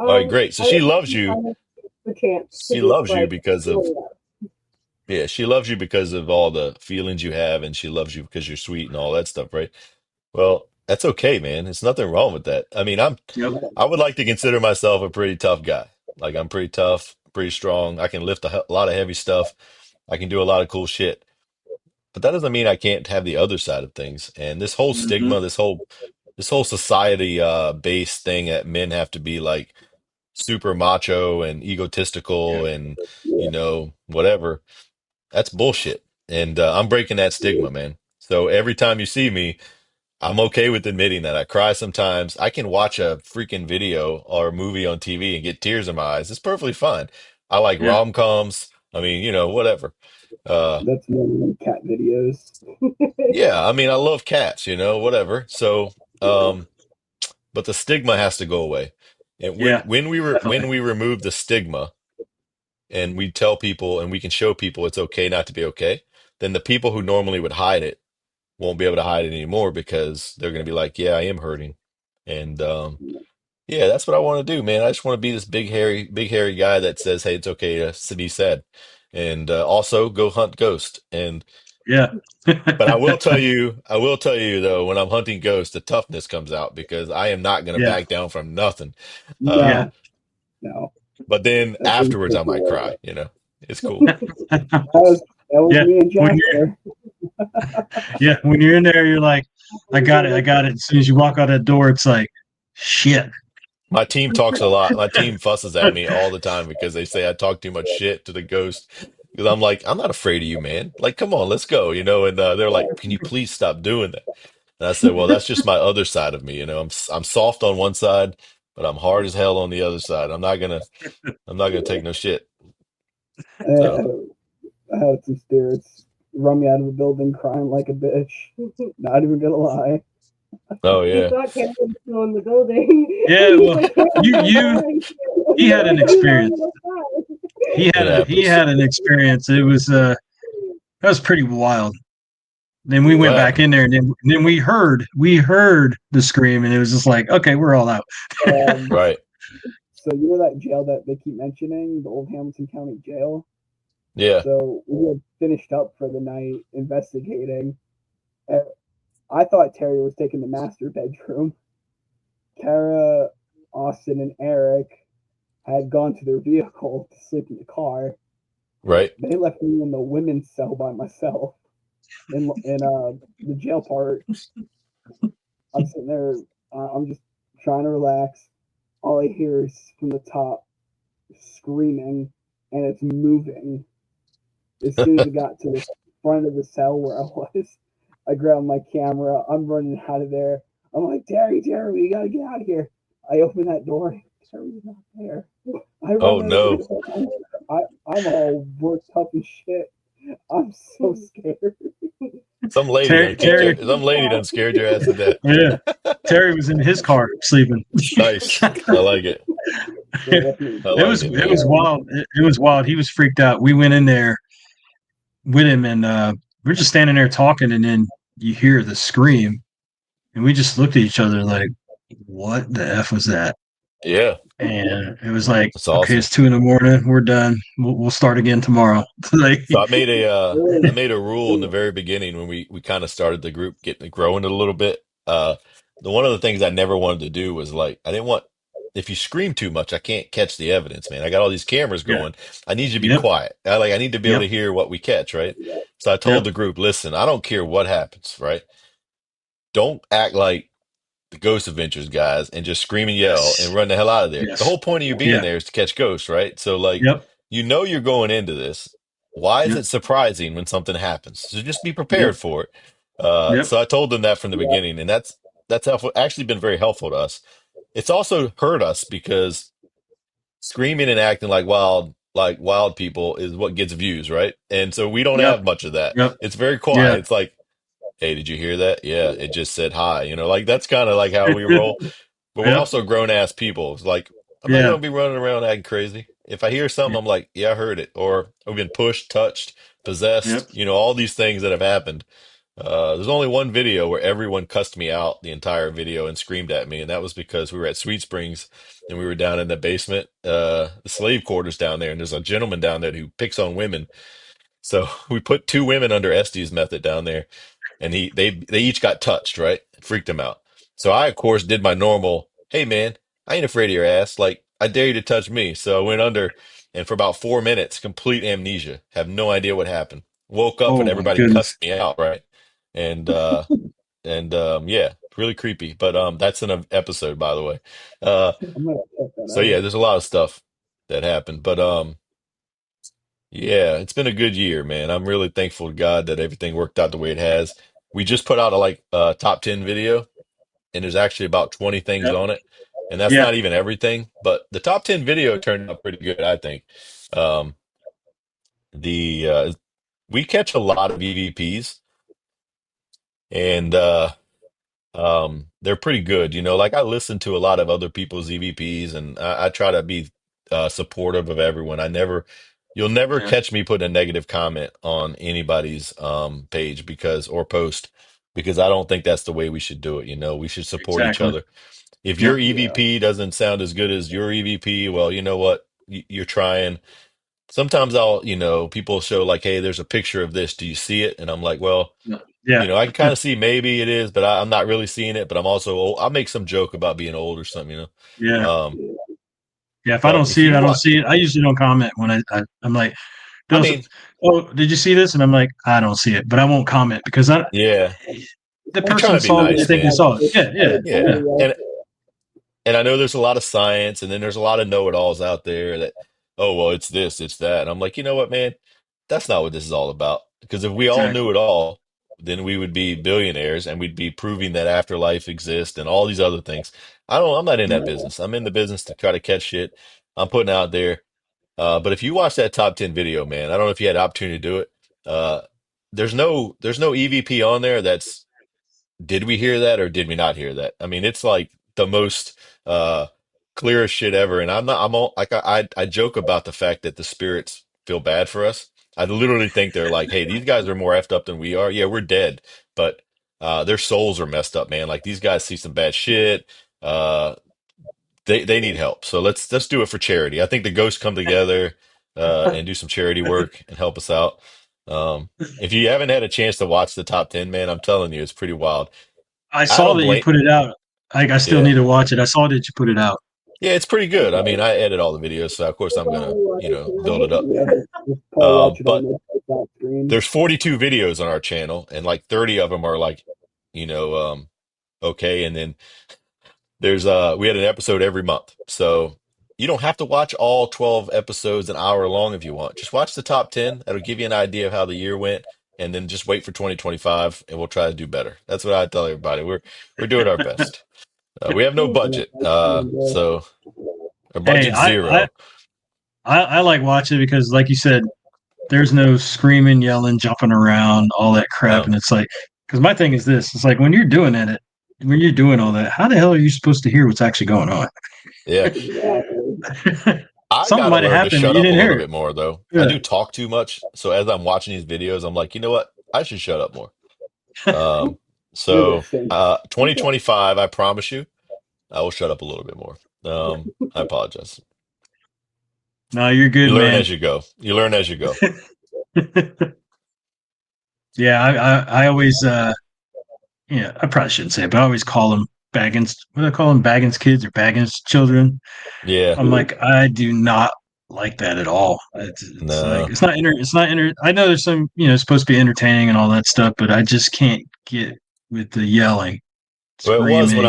All right, great. So I she would loves you. have the chance to She loves you describe because of Julia. Yeah, she loves you because of all the feelings you have, and she loves you because you're sweet and all that stuff, right? Well, that's okay, man. There's nothing wrong with that. I mean, yep, I would like to consider myself a pretty tough guy. Like I'm pretty tough, pretty strong. I can lift a lot of heavy stuff. I can do a lot of cool shit. But that doesn't mean I can't have the other side of things. And this whole hmm, stigma, this whole society based thing that men have to be like super macho and yeah, egotistical and Yeah, whatever. That's bullshit. And I'm breaking that stigma, man. So every time you see me, I'm okay with admitting that I cry sometimes. I can watch a freaking video or a movie on TV and get tears in my eyes. It's perfectly fine. I like yeah, rom-coms. I mean, whatever. Uh, that's me. Cat videos. yeah, I mean, I love cats, whatever. So, Yeah, but the stigma has to go away. And when yeah, when we were when definitely, we remove the stigma and we tell people and we can show people it's okay not to be okay, then the people who normally would hide it won't be able to hide it anymore because they're going to be like, yeah, I am hurting. And yeah, that's what I want to do, man. I just want to be this big hairy guy that says, hey, it's okay to be sad. And also go hunt ghost. yeah, But I will tell you though, when I'm hunting ghosts, the toughness comes out because I am not going to yeah, back down from nothing. Uh, yeah, no, no, but then that thing afterwards, took I me might cry, away. It's cool. That was yeah. me and When you're Jasper. Yeah, when you're in there, you're like, I got it, I got it. As soon as you walk out that door, it's like, shit. My team talks a lot. My team fusses at me all the time because they say I talk too much shit to the ghost. Because I'm like, I'm not afraid of you, man. Like, come on, let's go, And they're like, can you please stop doing that? And I said, well, that's just my other side of me. I'm soft on one side, but I'm hard as hell on the other side. I'm not gonna take no shit. So, I had some spirits run me out of the building crying like a bitch. Not even gonna lie. oh He yeah, thought Kevin was still in the building, and Yeah, he's well, like, "Kevin, you I'm you crying." he They're had an like, "I'm not experience. gonna cry." it He happens. had an experience. It was that was pretty wild. Then we What went back happened? in there, and then we heard the scream, and it was just like, okay, we're all out. Um, Right. so you know that jail that they keep mentioning, the old Hamilton County Jail. Yeah. So we had finished up for the night investigating. I thought Terry was taking the master bedroom. Kara, Austin, and Eric had gone to their vehicle to sleep in the car. Right. They left me in the women's cell by myself in the jail part. I'm sitting there. I'm just trying to relax. All I hear is from the top screaming, and it's moving. As soon as it got to the front of the cell where I was, I grabbed my camera. I'm running out of there. I'm like, Terry, we gotta get out of here. I open that door. Terry's not there. I run Oh out of no. there. I'm all worked up and shit. I'm so scared. Terry, Terry, Some lady done scared your ass to death. yeah, Terry was in his car sleeping. Nice. I like it. They left me I It like was it, it man. was wild. It was wild. He was freaked out. We went in there with him, and we're just standing there talking, and then you hear the scream, and we just looked at each other like, "What the f was that?" Yeah. And it was like, That's "Okay, awesome. it's 2 a.m. We're done. We'll start again tomorrow." Like, So I really. made a rule in the very beginning when we kind of started the group getting growing a little bit. The one of the things I never wanted to do was like I didn't want if you scream too much, I can't catch the evidence, man. I got all these cameras yeah, going. I need you to be yep, quiet. I need to be able yep, to hear what we catch, right? So I told yep, the group, listen, I don't care what happens, right? Don't act like the Ghost Adventures guys and just scream and yell and yes, run the hell out of there. The yes, whole point of you being yeah, there is to catch ghosts, right? So like yep, you know you're going into this. Why is yep, it surprising when something happens? So just be prepared yep, for it. yep, So I told them that from the beginning, and that's helpful, actually been very helpful to us. It's also hurt us because screaming and acting like wild people is what gets views, right? And so we don't yep, have much of that. yep, It's very quiet. yeah, It's like, hey, did you hear that? Yeah, it just said hi. Like that's kind of like how we roll. But we're yep, also grown ass people. It's like I'm not yeah, gonna be running around acting crazy. If I hear something, I'm like, yeah, I heard it, or I've been pushed, touched, possessed. yep, All these things that have happened. There's only one video where everyone cussed me out the entire video and screamed at me, and that was because we were at Sweet Springs and we were down in the basement, the slave quarters down there, and there's a gentleman down there who picks on women. So we put two women under Estes method down there, and they each got touched, right? It freaked him out. So I of course did my normal, hey man, I ain't afraid of your ass. Like I dare you to touch me. So I went under, and for about 4 minutes, complete amnesia, have no idea what happened. Woke up and oh my everybody goodness, cussed me out, right? And yeah, really creepy. But that's an episode, by the way. Uh I'm gonna check that so yeah, out. there's a lot of stuff that happened. But yeah, it's been a good year, man. I'm really thankful to God that everything worked out the way it has. We just put out a top 10 video, and there's actually about 20 things yep, on it. And that's yeah, not even everything, but the top 10 video turned out pretty good, I think. Um, the We catch a lot of EVPs, and they're pretty good. Like I listen to a lot of other people's EVPs, and I try to be supportive of everyone. You'll never yeah, catch me putting a negative comment on anybody's page or post because I don't think that's the way we should do it. We should support each exactly, other. If your yep, Yeah. EVP doesn't sound as good as your EVP, well, you know what? You're trying. Sometimes people show like, hey, there's a picture of this. Do you see it? And I'm like, well. yeah, I can kind of see maybe it is, but I'm not really seeing it. But I'm also old. I'll make some joke about being old or something. yeah, Um, yeah. If I don't but if see it, you I don't want, see it. I usually don't comment when I'm like, I they'll say, mean, "Oh, did you see this?" And I'm like, "I don't see it," but I won't comment because yeah, the we're trying person to be saw what they nice, think they man. saw. Yeah, yeah, Yeah, yeah, and I know there's a lot of science, and then there's a lot of know-it-alls out there that, oh well, it's this, it's that. And I'm like, you know what, man? That's not what this is all about. Because if we all knew exactly. it all, then we would be billionaires, and we'd be proving that afterlife exists and all these other things. I'm not in that business. I'm in the business to try to catch shit. I'm putting out there. But if you watch that top 10 video, man, I don't know if you had the opportunity to do it. Uh, there's no EVP on there that's did we hear that or did we not hear that? I mean, it's like the most uh clearest shit ever. And I'm all like I joke about the fact that the spirits feel bad for us. I literally think they're like, hey, these guys are more effed up than we are. Yeah, we're dead, but their souls are messed up, man. Like these guys see some bad shit. Uh, they need help. So let's do it for charity. I think the ghosts come together and do some charity work and help us out. If you haven't had a chance to watch the top 10, man, I'm telling you, it's pretty wild. I I saw don't that you blame. put it out. I still Yeah, need to watch it. I saw that you put it out. yeah, it's pretty good. I mean, Okay. I edit all the videos, so of course I'm gonna, build it up. Yeah, just probably watch it on But the flat screen. there's 42 videos on our channel, and like 30 of them are like, okay, and then there's we had an episode every month. So you don't have to watch all 12 episodes an hour long if you want. Just watch the top 10. That'll give you an idea of how the year went, and then just wait for 2025 and we'll try to do better. That's what I tell everybody. We're doing our best. We have no budget. So our Hey, budget's zero. I like watching it because, like you said, there's no screaming, yelling, jumping around, all that crap. No. And it's like, because my thing is this: it's like when you're doing all that, how the hell are you supposed to hear what's actually going on? Yeah. Exactly. I Something gotta might have learn to happened and shut you up a didn't little hear it. bit more though. I Yeah, do talk too much. So as I'm watching these videos, I'm like, you know what? I should shut up more. Um, Do the so same. 2025, I promise you, I will shut up a little bit more. I apologize. no, you're You good, learn man. as you go. You learn as you go. Yeah, I always, I probably shouldn't say it, but I always call them Baggins. What do I call them? Baggins kids or Baggins children. Yeah, I'm like, I do not like that at all. It's like no. it's not I know there's some supposed to be entertaining and all that stuff, but I just can't get with the yelling, Well, it was screaming.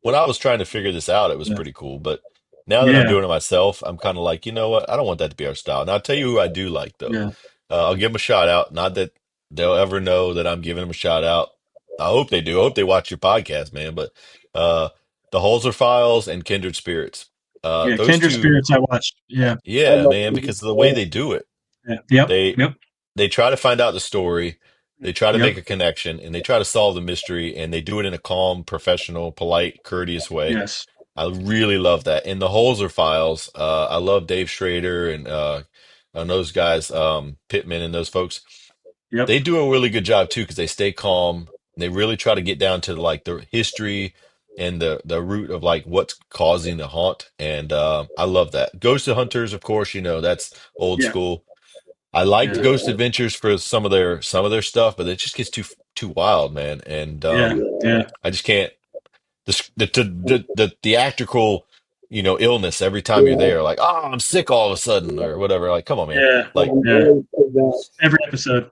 when I was trying to figure this out, it was Yeah, pretty cool. But now that I'm yeah, doing it myself, I'm kind of like, you know what? I don't want that to be our style. Now I'll tell you who I do like though. yeah, I'll give them a shout out. Not that they'll ever know that I'm giving them a shout out. I hope they do. I hope they watch your podcast, man. But uh, the Holzer Files and Kindred Spirits, yeah. those Kindred two, Spirits, I watched. Yeah, I yeah, love man, to because of the way they do it. yeah, yep, They yep, they try to find out the story, they try to make yep, a connection, and they try to solve the mystery, and they do it in a calm, professional, polite, courteous way. yes, I really love that. In the Holzer Files, I love Dave Schrader and those guys, Pittman and those folks. yep, They do a really good job too because they stay calm. They really try to get down to like the history and the root of like what's causing the haunt. And I love that. Ghost Hunters, of course, that's old yeah, school. I liked yeah, Ghost Adventures for some of their stuff, but it just gets too wild, man. And yeah, yeah, I just can't the theatrical, illness every time you're yeah. there, like, oh, I'm sick all of a sudden or whatever. Like, come on, man. yeah, Like, yeah. That. Every episode.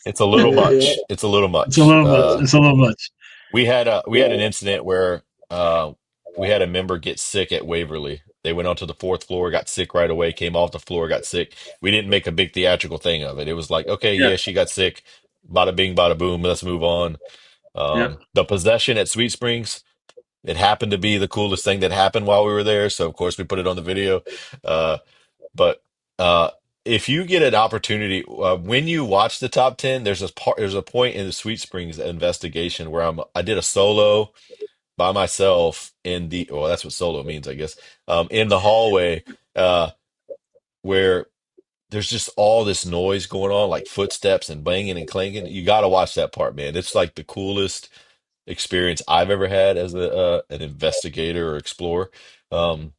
it's a little Yeah. much. It's a little It's a much. little much. It's a little much. We had an Yeah. incident where we had a member get sick at Waverly. They went onto the fourth floor, got sick right away, came off the floor, got sick. We didn't make a big theatrical thing of it. It was like, okay, Yeah, yeah, she got sick. Bada bing, bada boom. Let's move on. yep, The possession at Sweet Springs, it happened to be the coolest thing that happened while we were there. So of course we put it on the video. Uh, but uh, if you get an opportunity, when you watch the top 10, there's a point in the Sweet Springs investigation where I did a solo by myself well, that's what solo means, I guess. In the hallway, uh, where there's just all this noise going on, like footsteps and banging and clanking. You got to watch that part, man. It's like the coolest experience I've ever had as an investigator or explorer. Um,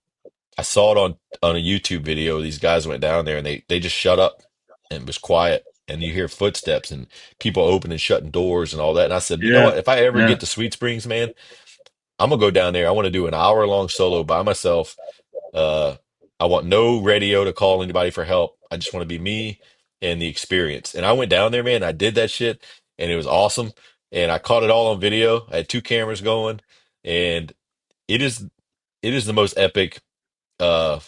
I saw it on a YouTube video. These guys went down there and they just shut up and it was quiet. And you hear footsteps and people opening and shutting doors and all that. And I said, you know yeah, what? If I ever yeah, get to Sweet Springs, man, I'm gonna go down there. I want to do an hour-long solo by myself. Uh, I want no radio to call anybody for help. I just want to be me and the experience. And I went down there, man. I did that shit, and it was awesome. And I caught it all on video. I had two cameras going, and it is it is the most epic uh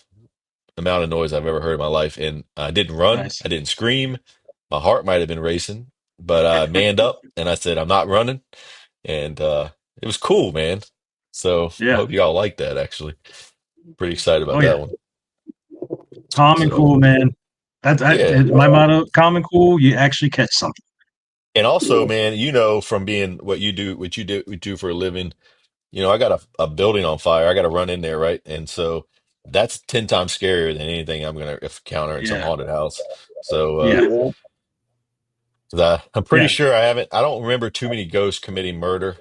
amount of noise I've ever heard in my life. And I didn't run. nice. I didn't scream. My heart might have been racing, but I manned up and I said, I'm not running. And it was cool, man. So I Yeah. hope y'all like that, actually. Pretty excited Oh about yeah. that one. Calm and So, cool, man. yeah. It's my motto. Calm and cool. You actually catch something. And also, man, from being what you do for a living, I got a building on fire. I got to run in there, right? And so that's 10 times scarier than anything I'm going to encounter in some Yeah. haunted house. So, Yeah. Yeah. 'cause I'm pretty Yeah. sure I don't remember too many ghosts committing murder.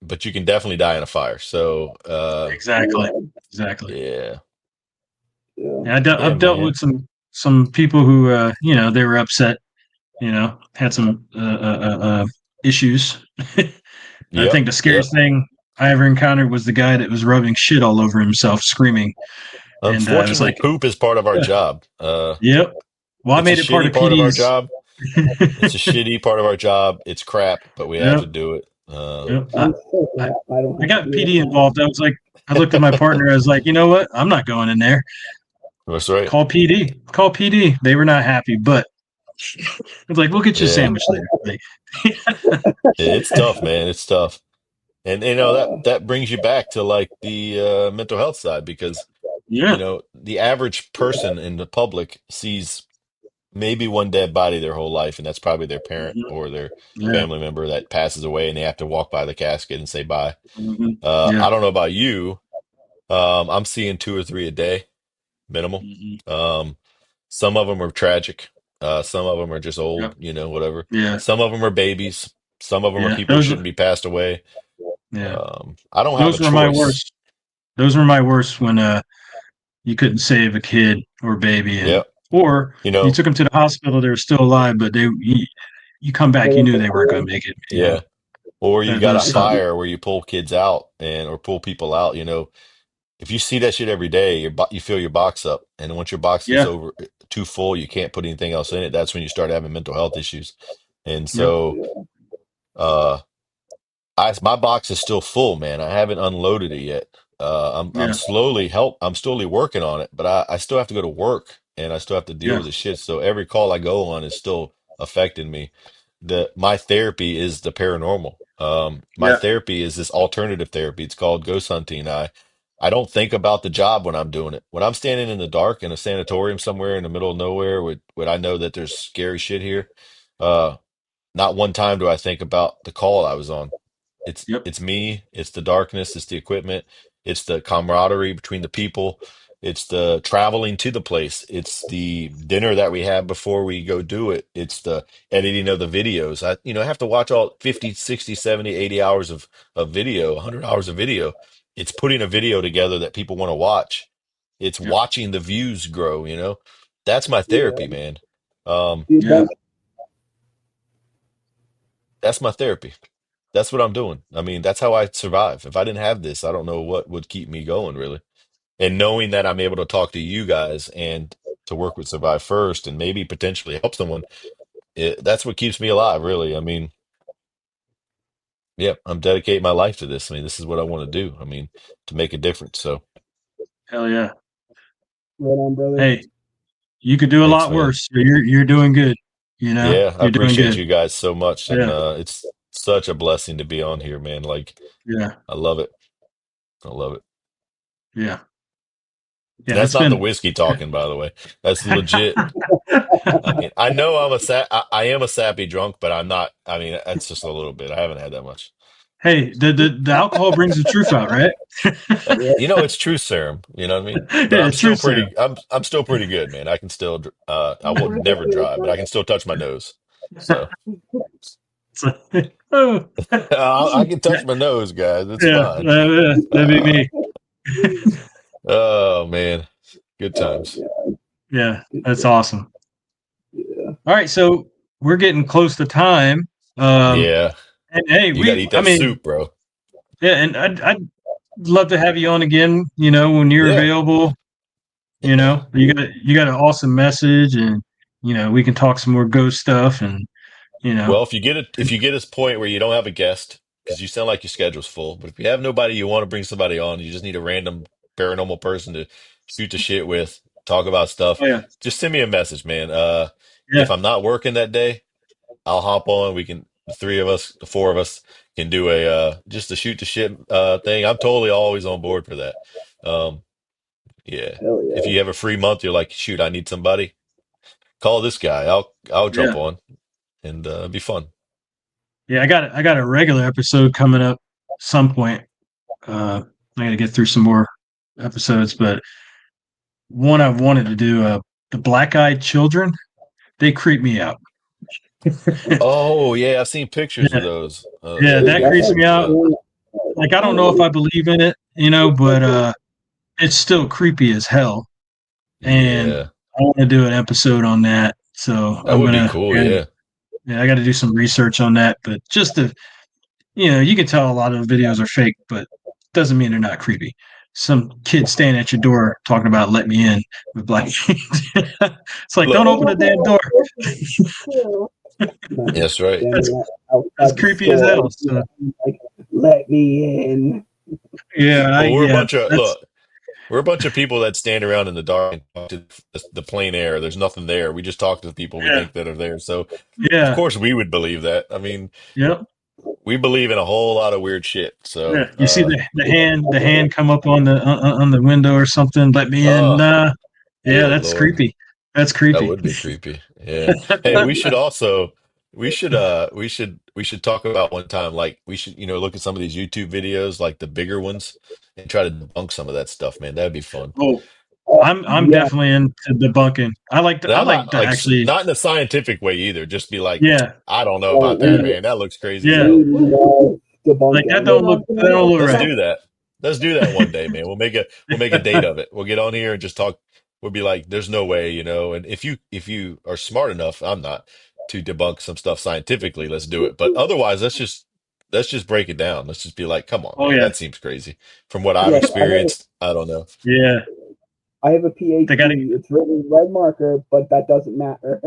But you can definitely die in a fire. So, Exactly. Yeah. Exactly. yeah. Yeah. Yeah, Yeah, I've dealt with man. some some people who they were upset, had some issues. I Yep. think the Yep. scariest thing I ever encountered was the guy that was rubbing shit all over himself, screaming, and I was Unfortunately, like, poop is part of our yeah, job. yep. Well, I It's a made it part shitty of part of our PD's. job. It's a shitty part of our job. It's crap, but we have to Yep, do it. yep. I'm so I, glad I don't I have to got do PD that. involved. I was like, I looked at my partner. I was like, you know what? I'm not going in there. That's right. Call PD. Call PD. They were not happy, but it's like, we'll get you a Yeah. sandwich later. Like, It's tough, man. It's tough. And that Uh, that brings you back to like the mental health side because yeah, the average person in the public sees maybe one dead body their whole life, and that's probably their parent mhm, or their yeah, family member that passes away, and they have to walk by the casket and say bye. yeah, I don't know about you. I'm seeing two or three a day, minimal. mhm, Um, some of them are tragic. Some of them are just old, yep, whatever. yeah, Some of them are babies. Some of them are yeah. people who shouldn't be passed away. Yeah, I don't have a those were my choice. worst. Those were my worst when you couldn't save a kid or baby, and Yep. or You you know, took them to the hospital, they were still alive, but you come they back, you were knew they weren't going before. to make it. yeah. Or you That got a those suck. Mhm. fire where you pull kids out or pull people out, if you see that shit every day, you fill your box up, and once your box gets Yeah, over too full, you can't put anything else in it. That's when you start having mental health issues. And yep, so, Yeah. uh, my box is still full, man. I haven't unloaded it yet. I'm yeah, slowly working on it, but I still have to go to work and I still have to deal yeah, with the shit. So every call I go on is still affecting me. My therapy is the paranormal. My yeah, therapy is this alternative therapy. It's called ghost hunting. I don't think about the job when I'm doing it. When I'm standing in the dark in a sanatorium somewhere in the middle of nowhere, with I know that there's scary shit here. Uh, Not one time do I think about the call I was on. yep, It's me, it's the darkness, it's the equipment, it's the camaraderie between the people, it's the traveling to the place, it's the dinner that we have before we go do it, it's the editing of the videos. I have to watch all 50, 60, 70, 80 hours of video, 100 hours of video. It's putting a video together that people want to watch. It's yep, watching the views grow. That's my therapy, Yeah. man. Um, Dude, yeah. that's my therapy. That's what I'm doing. I mean, that's how I survive. If I didn't have this, I don't know what would keep me going, really. And knowing that I'm able to talk to you guys and to work with Survive First and maybe potentially help someone, that's what keeps me alive, really. I mean, yeah, I'm dedicating my life to this. I mean, this is what I want to do. I mean, to make a difference. So, Hell yeah. right on, brother. Hey, you could do a thanks, lot man. worse. You're doing good. Yeah, I You're doing appreciate good. you guys so much. And Yeah, it's such a blessing to be on here, man. Like, yeah, I love it. I love it. yeah, And yeah. that's It's not the been. whiskey talking, by the way. That's legit. I mean, I know I am a sappy drunk, but I'm not. I mean, that's just a little bit. I haven't had that much. Hey, the alcohol brings the truth out, right? Yeah. It's true serum. You know what I mean? But Yeah, truth serum. I'm still pretty good, man. I can still. I will Worth it never for the drive, but I can still touch my nose. So Oh, I can touch yeah, my nose, guys. It's yeah, fine. that'd be Uh, me. oh man, good Oh, times. yeah. Yeah, Good that's shit. awesome. Yeah. All right, so we're getting close to time. Um, Yeah, and hey, you got to eat I that mean, soup, bro. yeah, and I'd love to have you on again. When you're Yeah, available. yeah. You got an awesome message, and we can talk some more ghost stuff, and Well, if you get this point where you don't have a guest, because you sound like your schedule's full, but if you have nobody, you want to bring somebody on, you just need a random paranormal person to shoot the shit with, talk about stuff, oh yeah, just send me a message, man. If yeah, I'm not working that day, I'll hop on. The three of us, the four of us can do a just a shoot the shit thing. I'm totally always on board for that. Um, yeah. Hell If yeah. you have a free month, you're like, shoot, I need somebody. Call this guy. I'll jump yeah, on and it'd be fun. yeah. I got a regular episode coming up some point. I got to get through some more episodes, but one I've wanted to do, the Black Eyed Children. They creep me out. Oh yeah, I've seen pictures of Yeah, those. yeah, Yeah, Dude, they that got creeps me creepy. out. Yeah. Like, I don't know if oh, I believe in it, but it's still creepy as hell. And Yeah. want to do an episode on that. So That would be cool. Yeah. I got to do some research on that. But just to, you can tell a lot of the videos are fake, but doesn't mean they're not creepy. Some kid standing at your door talking about "let me in" with black jeans. It's like, Look, don't open the damn door. that's right. That's creepy as hell. So. Like, let me in. Yeah, Well, that's we're a bunch of people that stand around in the dark and talk to the plain air. There's nothing there. We just talk to the people we yeah, think that are there. So, of yeah, course, we would believe that. I mean, yep. we believe in a whole lot of weird shit. So, Yeah, you see the hand come up on the window or something. Let me in. oh, Nah. Yeah, good that's Lord. creepy. That's That creepy. would be creepy. Yeah. Hey, we should talk about one time, like we should, look at some of these YouTube videos, like the bigger ones, and try to debunk some of that stuff, man. That'd be fun. Oh, I'm Yeah, definitely into debunking. And I I'm like not to like actually. not in a scientific way either. Just be like, Yeah, I don't know oh, about that, yeah. man. That looks crazy as Yeah. hell. we love Like that debunking. don't look Let's right. do that. Let's do that one day, man. We'll make a date of it. We'll get on here and just talk. We'll be like, there's no way, And if you are smart enough, I'm not, to debunk some stuff scientifically, let's do it. But otherwise, let's just break it down. Let's just be like, come on, Oh man, yeah, that seems crazy. From what I've Yes, experienced, I don't know. yeah. I have a They got PhD. It's written in red marker, but that doesn't matter.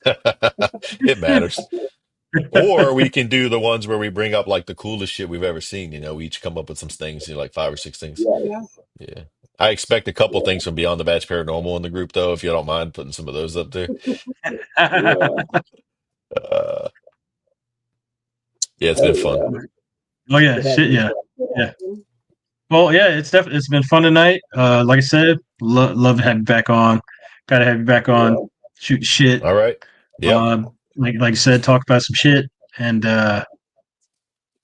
It matters. Or we can do the ones where we bring up like the coolest shit we've ever seen. We each come up with some things, like 5 or 6 things. Yeah, Yeah. I expect a couple things from Beyond the Badge Paranormal in the group, though, if you don't mind putting some of those up there. yeah. Uh, yeah, it's been Oh fun. yeah. Oh yeah, shit yeah, yeah. Well, yeah, it's been fun tonight. Like I said, love to have you back on. Got to have you back on. Yeah. Shoot shit. All right. Yep. Like I said, talk about some shit, and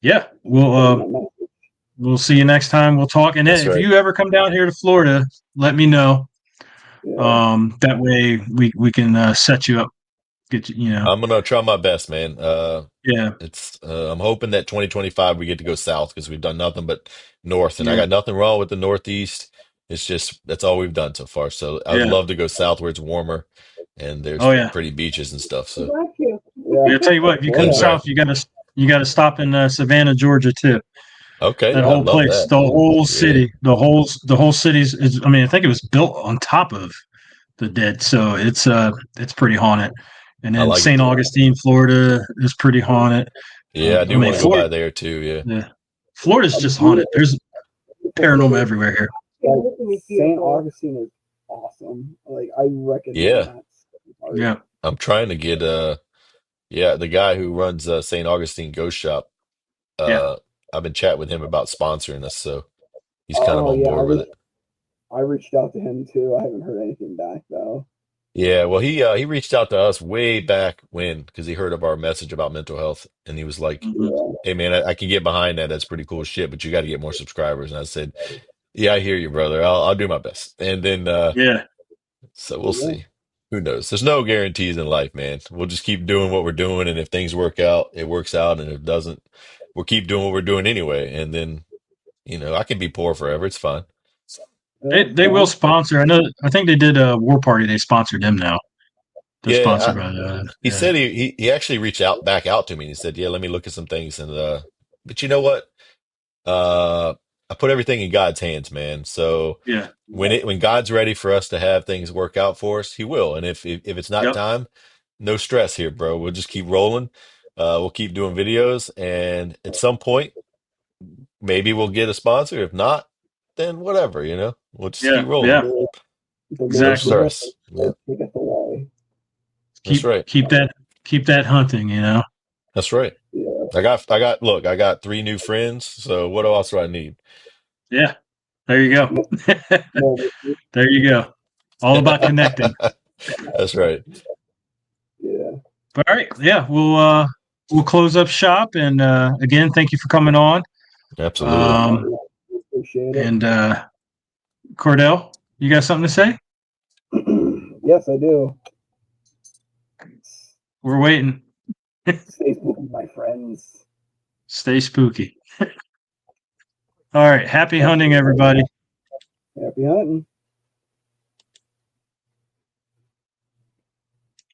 yeah, we'll see you next time. We'll talk, and then That's if right. you ever come down here to Florida, let me know. Yeah. That way we can set you up. Get you. I'm gonna try my best, man. Yeah, I'm hoping that 2025 we get to go south because we've done nothing but north, and I yeah, got nothing wrong with the Northeast. It's just that's all we've done so far. So I would yeah. love to go south where it's warmer and there's Oh yeah. pretty beaches and stuff. So Got you. Yeah. I Yeah. tell you what, if you come that's Yeah. right. south, you gotta stop in Savannah, Georgia too. Okay, That I whole love place, that. the whole Yeah, city, the whole city's. I mean, I think it was built on top of the dead, so it's pretty haunted. And I then like it. St. Augustine, Florida, is pretty haunted. Yeah, I I do mean, want to go by there too. Yeah. Yeah, Florida's A just haunted. There's beautiful paranormal city. everywhere here. Yeah, Like, listen, it's St. beautiful. Augustine is awesome. Like I recommend Yeah. that part. Yeah, I'm trying to get yeah, the guy who runs St. Augustine Ghost Shop, yeah. uh I've been chatting with him about sponsoring us, so he's kind of Oh on yeah, board with it. I reached out to him too. I haven't heard anything back though. Yeah, well he reached out to us way back when because he heard of our message about mental health and he was like, Hmm. Yeah. "Hey man, I can get behind that. That's pretty cool shit, but you got to get more subscribers." And I said, "Yeah, I hear you, brother. I'll do my best." And then Yeah, so we'll Yeah. see. Who knows? There's no guarantees in life, man. We'll just keep doing what we're doing, and if things work out, it works out, and if it doesn't, we'll keep doing what we're doing anyway. And then, I can be poor forever. It's fine. Yeah, they will fine. sponsor. I think they did a War Party. They sponsored them now. They're Yeah, sponsored by the. he Yeah, said he actually reached out back out to me and he said, "Yeah, let me look at some things." And but you know what? I put everything in God's hands, man. So yeah, when God's ready for us to have things work out for us, He will. And if it's not yep, time, no stress here, bro. We'll just keep rolling. We'll keep doing videos, and at some point, maybe we'll get a sponsor. If not, then whatever. We'll just keep yeah, rolling. yeah. The No Lord Exactly. give us stress. Yeah, the take us away. that's right. Keep that hunting. That's right. Yeah. Look, I got 3 new friends. So what else do I need? Yeah. There you go. No, There you go. All about connecting. That's right. yeah. All right. Yeah. We'll close up shop. And again, thank you for coming on. Absolutely. Um, Appreciate it. and Cordell, you got something to say? Yes, I do. We're waiting. Stay spooky, my friends. Stay spooky. All right. Happy hunting, everybody. Happy hunting.